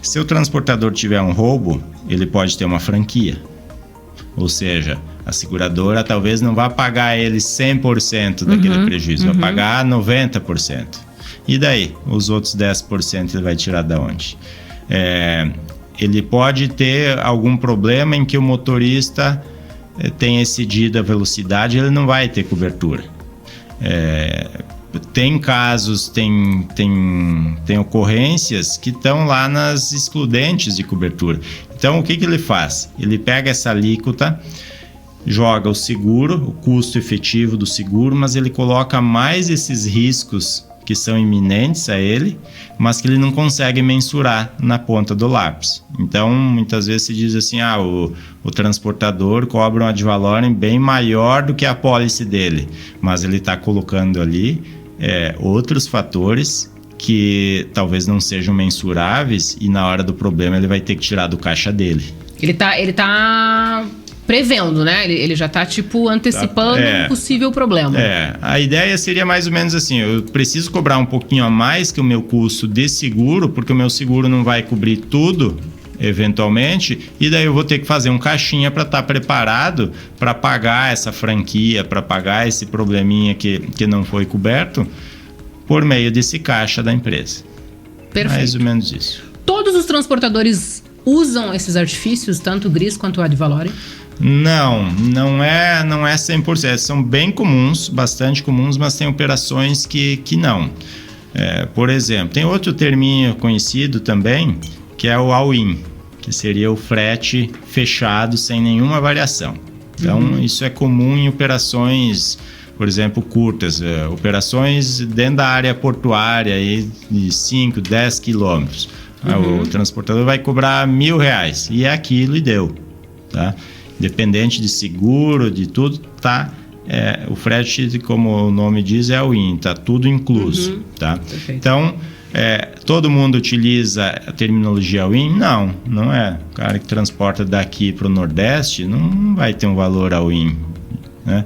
se o transportador tiver um roubo, ele pode ter uma franquia. Ou seja, a seguradora talvez não vá pagar ele 100% daquele prejuízo, vai pagar 90%. E daí? Os outros 10% ele vai tirar de onde? Ele pode ter algum problema em que o motorista tenha excedido a velocidade, ele não vai ter cobertura. Tem casos, tem ocorrências que estão lá nas excludentes de cobertura. Então, o que ele faz? Ele pega essa alíquota, joga o seguro, o custo efetivo do seguro, mas ele coloca mais esses riscos que são iminentes a ele, mas que ele não consegue mensurar na ponta do lápis. Então, muitas vezes se diz assim, o transportador cobra um ad valorem bem maior do que a apólice dele, mas ele está colocando ali outros fatores que talvez não sejam mensuráveis e na hora do problema ele vai ter que tirar do caixa dele. Ele tá prevendo, né? Ele já tá, tipo, antecipando um possível problema. A ideia seria mais ou menos assim, eu preciso cobrar um pouquinho a mais que o meu custo de seguro, porque o meu seguro não vai cobrir tudo, eventualmente, e daí eu vou ter que fazer um caixinha para estar preparado para pagar essa franquia, para pagar esse probleminha que não foi coberto por meio desse caixa da empresa. Perfeito. Mais ou menos isso. Todos os transportadores usam esses artifícios, tanto o GRIS quanto o Ad Valorem? Não é 100%. São bem comuns, bastante comuns, mas tem operações que não. Por exemplo, tem outro terminho conhecido também, que é o all-in, que seria o frete fechado sem nenhuma variação. Então, isso é comum em operações, por exemplo, curtas, operações dentro da área portuária aí, de 5, 10 quilômetros. O transportador vai cobrar R$1.000 e é aquilo e deu, tá? Independente de seguro, de tudo, tá? O frete, como o nome diz, é all-in, tá tudo incluso, tá? Perfeito. Então, todo mundo utiliza a terminologia all-in? Não é. O cara que transporta daqui para o Nordeste não vai ter um valor all-in, né?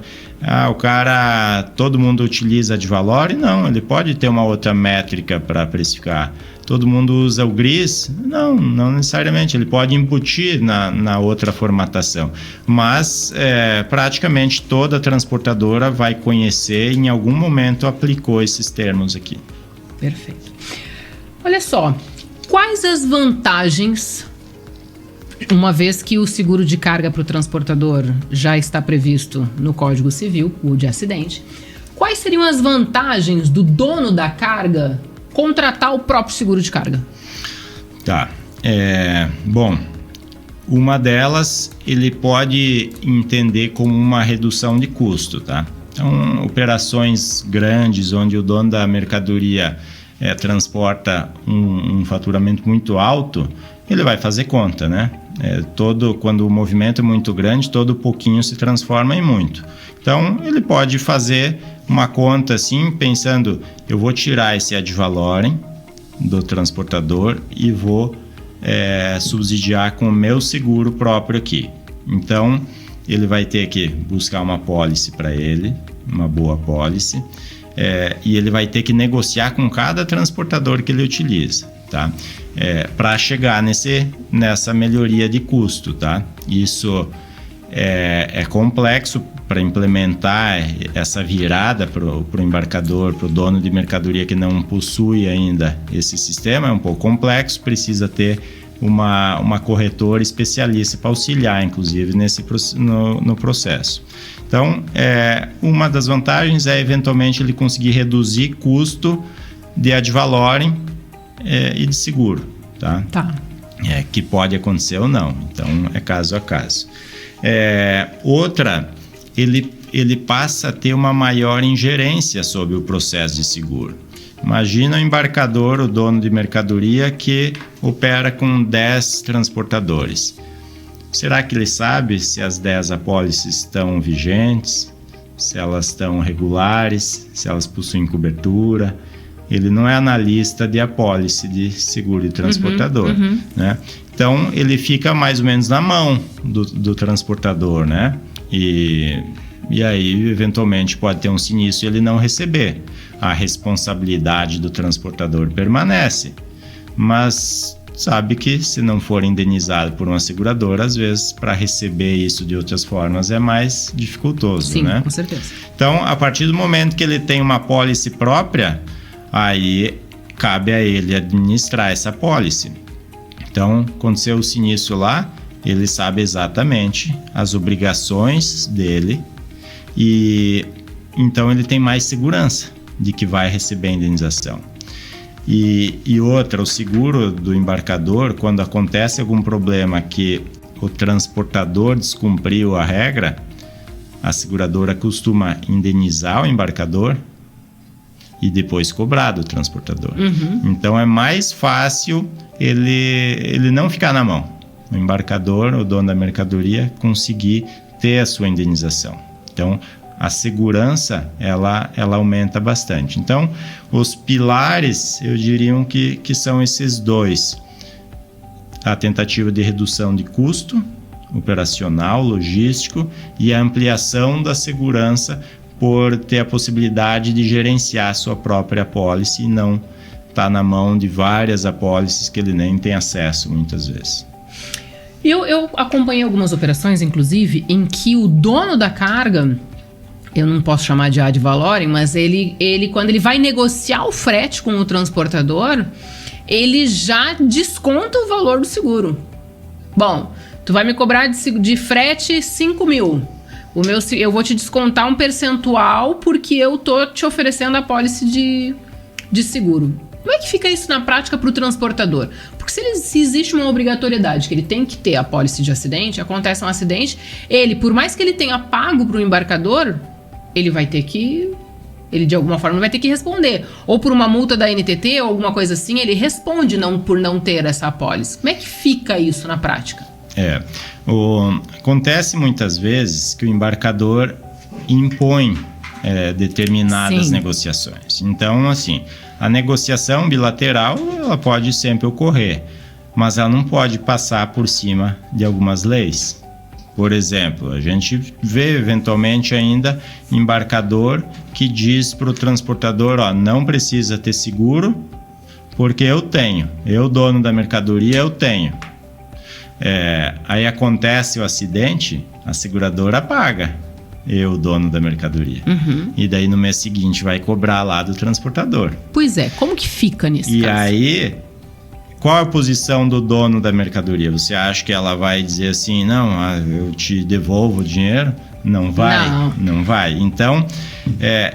Todo mundo utiliza Ad Valorem? Não, ele pode ter uma outra métrica para precificar. Todo mundo usa o GRIS? Não necessariamente. Ele pode embutir na outra formatação. Mas praticamente toda transportadora vai conhecer e em algum momento aplicou esses termos aqui. Perfeito. Olha só, quais as vantagens, uma vez que o seguro de carga para o transportador já está previsto no Código Civil, o de acidente, quais seriam as vantagens do dono da carga contratar o próprio seguro de carga? Tá. Bom, uma delas ele pode entender como uma redução de custo, tá? Então, operações grandes onde o dono da mercadoria transporta um faturamento muito alto, ele vai fazer conta, né? Quando o movimento é muito grande, todo pouquinho se transforma em muito. Então, ele pode fazer uma conta assim, pensando, eu vou tirar esse Ad Valorem do transportador e vou subsidiar com o meu seguro próprio aqui. Então, ele vai ter que buscar uma pólice para ele, uma boa pólice, e ele vai ter que negociar com cada transportador que ele utiliza, tá? Para chegar nessa melhoria de custo, tá? Isso é complexo para implementar essa virada para o embarcador, para o dono de mercadoria que não possui ainda esse sistema. É um pouco complexo, precisa ter uma corretora especialista para auxiliar, inclusive, no processo. Então, uma das vantagens é, eventualmente, ele conseguir reduzir custo de Ad Valorem e de seguro, tá? Que pode acontecer ou não. Então, é caso a caso. Outra, ele passa a ter uma maior ingerência sobre o processo de seguro. Imagina o embarcador, o dono de mercadoria, que opera com 10 transportadores. Será que ele sabe se as 10 apólices estão vigentes, se elas estão regulares, se elas possuem cobertura? Ele não é analista de apólice de seguro de transportador, né? Então, ele fica mais ou menos na mão do transportador, né? E aí, eventualmente, pode ter um sinistro e ele não receber. A responsabilidade do transportador permanece, mas sabe que se não for indenizado por uma seguradora, às vezes, para receber isso de outras formas é mais dificultoso, sim, né? Com certeza. Então, a partir do momento que ele tem uma pólice própria, aí cabe a ele administrar essa pólice. Então, aconteceu o sinistro lá, ele sabe exatamente as obrigações dele e então ele tem mais segurança de que vai receber a indenização. E outra, o seguro do embarcador, quando acontece algum problema que o transportador descumpriu a regra, a seguradora costuma indenizar o embarcador e depois cobrar do transportador. Então é mais fácil ele não ficar na mão. O embarcador, o dono da mercadoria, conseguir ter a sua indenização. Então, a segurança, ela aumenta bastante. Então, os pilares, eu diria que são esses dois. A tentativa de redução de custo operacional, logístico e a ampliação da segurança por ter a possibilidade de gerenciar a sua própria apólice e não estar na mão de várias apólices que ele nem tem acesso muitas vezes. Eu acompanhei algumas operações, inclusive, em que o dono da carga, eu não posso chamar de ad valorem, mas ele quando ele vai negociar o frete com o transportador, ele já desconta o valor do seguro. Bom, tu vai me cobrar de frete 5 mil. Eu vou te descontar um percentual porque eu tô te oferecendo a apólice de seguro. Como é que fica isso na prática para o transportador? Porque se existe uma obrigatoriedade que ele tem que ter a apólice de acidente, acontece um acidente, ele, por mais que ele tenha pago para o embarcador, ele de alguma forma vai ter que responder. Ou por uma multa da NTT ou alguma coisa assim, ele responde por não ter essa apólice. Como é que fica isso na prática? Acontece muitas vezes que o embarcador impõe determinadas negociações. Então, assim, a negociação bilateral ela pode sempre ocorrer, mas ela não pode passar por cima de algumas leis. Por exemplo, a gente vê eventualmente ainda embarcador que diz para o transportador, não precisa ter seguro porque eu dono da mercadoria, eu tenho. Aí acontece o acidente, a seguradora paga, eu dono da mercadoria. E daí no mês seguinte vai cobrar lá do transportador. Pois é, como que fica nesse caso? E aí, qual a posição do dono da mercadoria? Você acha que ela vai dizer assim, não, eu te devolvo o dinheiro? Não vai. Não vai. Então,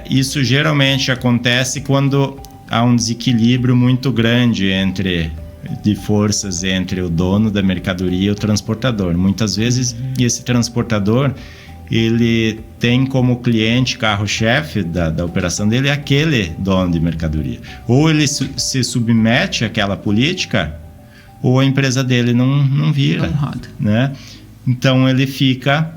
isso geralmente acontece quando há um desequilíbrio muito grande de forças entre o dono da mercadoria e o transportador. Muitas vezes esse transportador ele tem como cliente carro-chefe da operação dele aquele dono de mercadoria. Ou ele se submete àquela política, ou a empresa dele não vira. Não roda. Né? Então ele fica...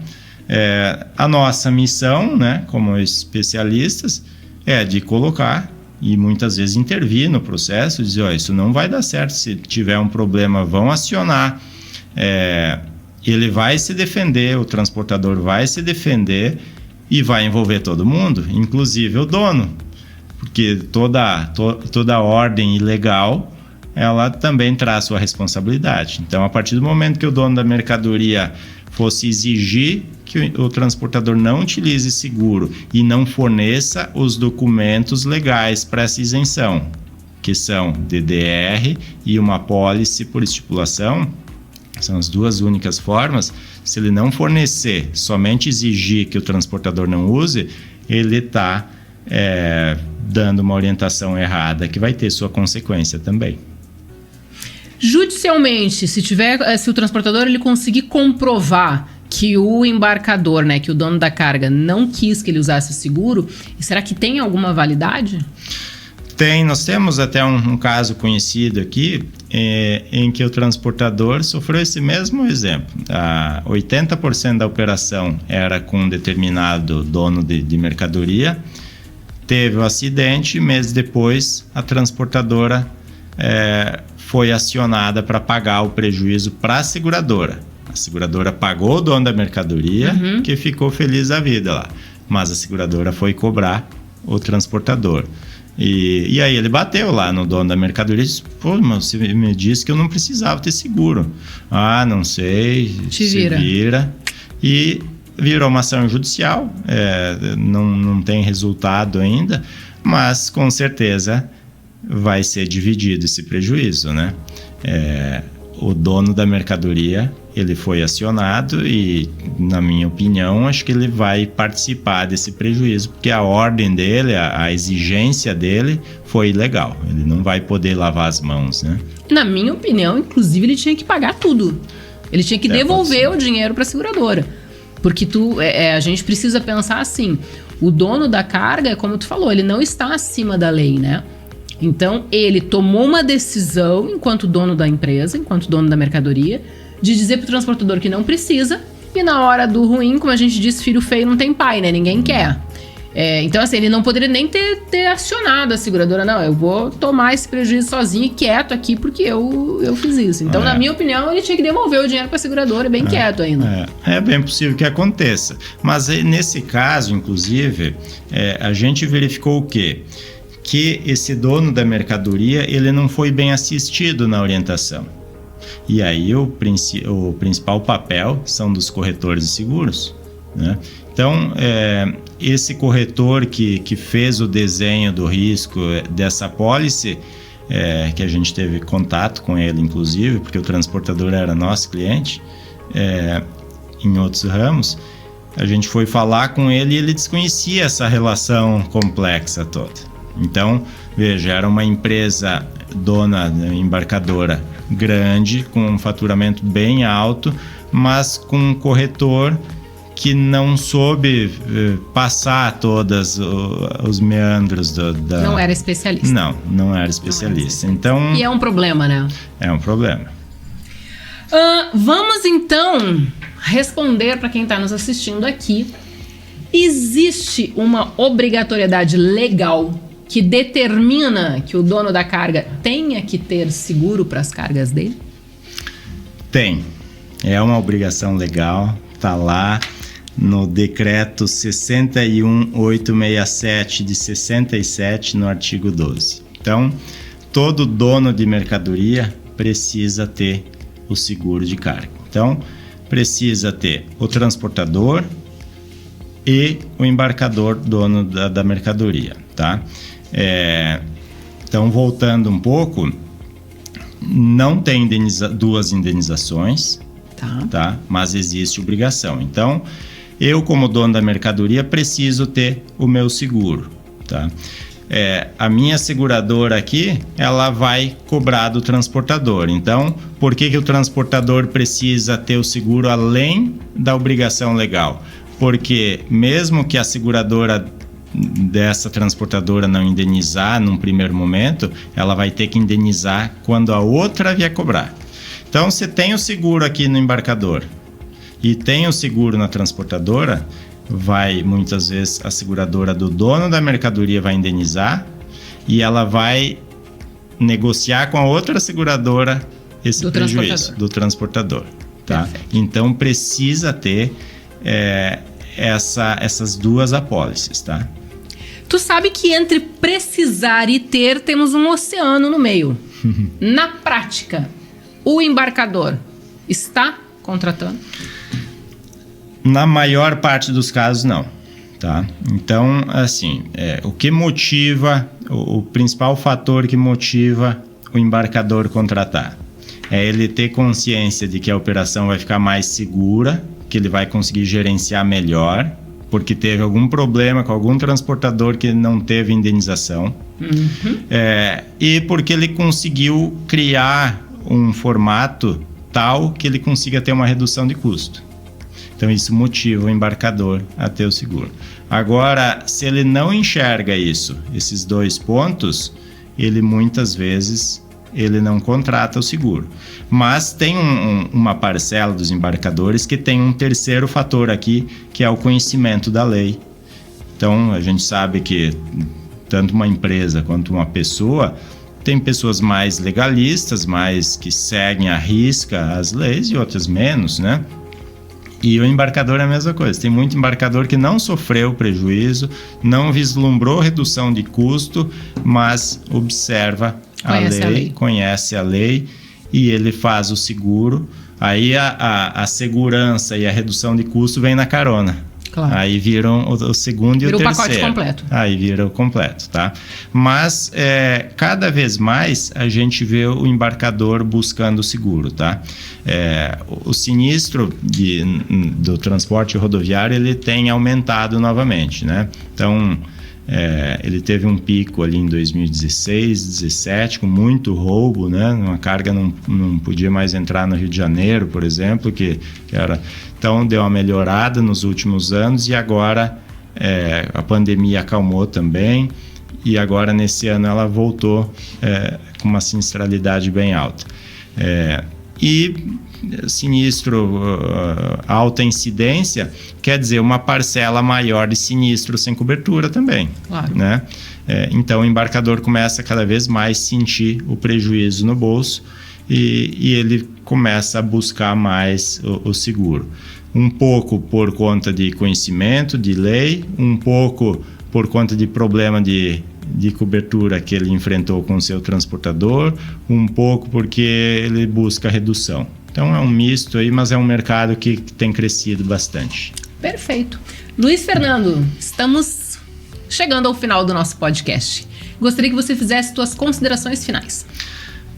a nossa missão, né, como especialistas, é de colocar e muitas vezes intervir no processo, dizer, isso não vai dar certo, se tiver um problema vão acionar, ele vai se defender, o transportador vai se defender e vai envolver todo mundo, inclusive o dono, porque toda ordem ilegal ela também traz sua responsabilidade. Então, a partir do momento que o dono da mercadoria fosse exigir que o transportador não utilize seguro e não forneça os documentos legais para essa isenção, que são DDR e uma apólice por estipulação, são as duas únicas formas. Se ele não fornecer, somente exigir que o transportador não use, ele está dando uma orientação errada que vai ter sua consequência também. Judicialmente, se o transportador ele conseguir comprovar que o embarcador, né, que o dono da carga não quis que ele usasse o seguro, será que tem alguma validade? Tem, nós temos até um caso conhecido aqui em que o transportador sofreu esse mesmo exemplo. 80% da operação era com um determinado dono de mercadoria, teve o acidente, meses depois a transportadora foi acionada para pagar o prejuízo para a seguradora. A seguradora pagou o dono da mercadoria, que ficou feliz da vida lá, mas a seguradora foi cobrar o transportador. E aí ele bateu lá no dono da mercadoria e disse, mas você me disse que eu não precisava ter seguro. Não sei, se vira. E virou uma ação judicial, não tem resultado ainda, mas com certeza vai ser dividido esse prejuízo, né? O dono da mercadoria, ele foi acionado e, na minha opinião, acho que ele vai participar desse prejuízo, porque a ordem dele, a exigência dele foi ilegal. Ele não vai poder lavar as mãos, né? Na minha opinião, inclusive, ele tinha que pagar tudo. Ele tinha que devolver o dinheiro para a seguradora. Porque a gente precisa pensar assim, o dono da carga, como tu falou, ele não está acima da lei, né? Então, ele tomou uma decisão enquanto dono da empresa, enquanto dono da mercadoria, de dizer pro transportador que não precisa, e na hora do ruim, como a gente diz, filho feio não tem pai, né? Ninguém quer. Então, assim, ele não poderia nem ter acionado a seguradora. Não, eu vou tomar esse prejuízo sozinho e quieto aqui porque eu fiz isso. Então, na minha opinião, ele tinha que devolver o dinheiro para a seguradora bem quieto ainda. É bem possível que aconteça. Mas nesse caso, inclusive, a gente verificou o quê? Que esse dono da mercadoria, ele não foi bem assistido na orientação. E aí o principal papel são dos corretores de seguros, né? Então, esse corretor que fez o desenho do risco dessa apólice, que a gente teve contato com ele, inclusive, porque o transportador era nosso cliente, em outros ramos, a gente foi falar com ele e ele desconhecia essa relação complexa toda. Então, veja, era uma empresa dona, embarcadora grande, com um faturamento bem alto, mas com um corretor que não soube passar todos os meandros Não era especialista. Não era especialista. Então, e é um problema, né? É um problema. Vamos, então, responder para quem está nos assistindo aqui. Existe uma obrigatoriedade legal que determina que o dono da carga tenha que ter seguro para as cargas dele? Tem. É uma obrigação legal. Está lá no decreto 61867 de 67, no artigo 12. Então, todo dono de mercadoria precisa ter o seguro de carga. Então, precisa ter o transportador e o embarcador, dono da mercadoria, tá? Então, voltando um pouco, não tem duas indenizações, tá? Mas existe obrigação. Então, eu, como dono da mercadoria, preciso ter o meu seguro, tá? A minha seguradora aqui, ela vai cobrar do transportador. Então, por que o transportador precisa ter o seguro além da obrigação legal? Porque mesmo que a seguradora dessa transportadora não indenizar num primeiro momento, ela vai ter que indenizar quando a outra vier cobrar. Então, se tem o seguro aqui no embarcador e tem o seguro na transportadora, muitas vezes a seguradora do dono da mercadoria vai indenizar e ela vai negociar com a outra seguradora esse prejuízo do transportador, tá? Então, precisa ter essas duas apólices, tá? Tu sabe que entre precisar e ter temos um oceano no meio. Na prática, o embarcador está contratando? Na maior parte dos casos, não, tá? Então, assim, o que motiva, o principal fator que motiva o embarcador contratar é ele ter consciência de que a operação vai ficar mais segura, que ele vai conseguir gerenciar melhor, porque teve algum problema com algum transportador que não teve indenização, e porque ele conseguiu criar um formato tal que ele consiga ter uma redução de custo. Então, isso motiva o embarcador a ter o seguro. Agora, se ele não enxerga esses dois pontos, ele muitas vezes não contrata o seguro. Mas tem uma parcela dos embarcadores que tem um terceiro fator aqui, que é o conhecimento da lei. Então, a gente sabe que tanto uma empresa quanto uma pessoa, tem pessoas mais legalistas, mais que seguem à risca as leis, e outras menos, né? E o embarcador é a mesma coisa. Tem muito embarcador que não sofreu prejuízo, não vislumbrou redução de custo, mas observa a lei, conhece a lei e ele faz o seguro. Aí a segurança e a redução de custo vem na carona. Claro. Aí viram o segundo e o terceiro. Vira o pacote completo. Aí vira o completo, tá? Mas cada vez mais a gente vê o embarcador buscando o seguro, tá? O sinistro do transporte rodoviário, ele tem aumentado novamente, né? Então, ele teve um pico ali em 2016, 2017, com muito roubo, né? Uma carga não podia mais entrar no Rio de Janeiro, por exemplo, que era... Então, deu uma melhorada nos últimos anos e agora a pandemia acalmou também e agora, nesse ano, ela voltou com uma sinistralidade bem alta. E sinistro alta incidência, quer dizer uma parcela maior de sinistro sem cobertura também. Claro. Né? Então o embarcador começa cada vez mais a sentir o prejuízo no bolso e ele começa a buscar mais o seguro. Um pouco por conta de conhecimento, de lei, um pouco por conta de problema de cobertura que ele enfrentou com o seu transportador, um pouco porque ele busca redução. Então é um misto aí, mas é um mercado que tem crescido bastante. Perfeito. Luiz Fernando, estamos chegando ao final do nosso podcast. Gostaria que você fizesse suas considerações finais.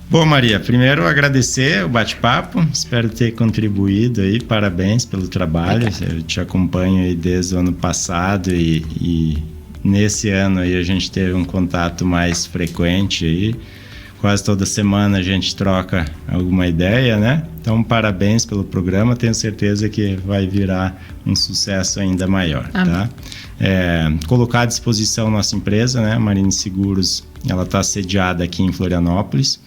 Bom, Maria, primeiro agradecer o bate-papo, espero ter contribuído aí, parabéns pelo trabalho, eu te acompanho aí desde o ano passado e nesse ano aí a gente teve um contato mais frequente aí, quase toda semana a gente troca alguma ideia, né? Então, parabéns pelo programa, tenho certeza que vai virar um sucesso ainda maior, tá? Colocar à disposição nossa empresa, né? A Marine Seguros, ela está sediada aqui em Florianópolis.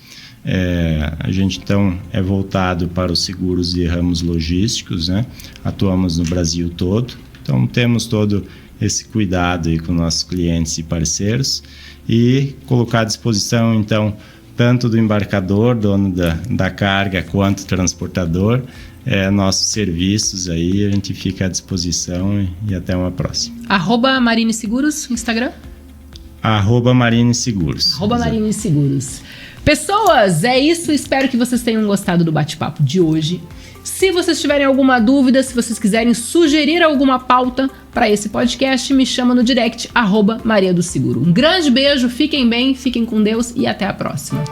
A gente então é voltado para os seguros e ramos logísticos, né? Atuamos no Brasil todo, então temos todo esse cuidado aí com nossos clientes e parceiros e colocar à disposição então tanto do embarcador, dono da carga, quanto transportador, nossos serviços aí, a gente fica à disposição e até uma próxima. @Marine Seguros, Instagram? @Marine Seguros. @Marine Seguros. Pessoas, é isso. Espero que vocês tenham gostado do bate-papo de hoje. Se vocês tiverem alguma dúvida, se vocês quiserem sugerir alguma pauta para esse podcast, me chama no direct @Maria do Seguro. Um grande beijo, fiquem bem, fiquem com Deus e até a próxima.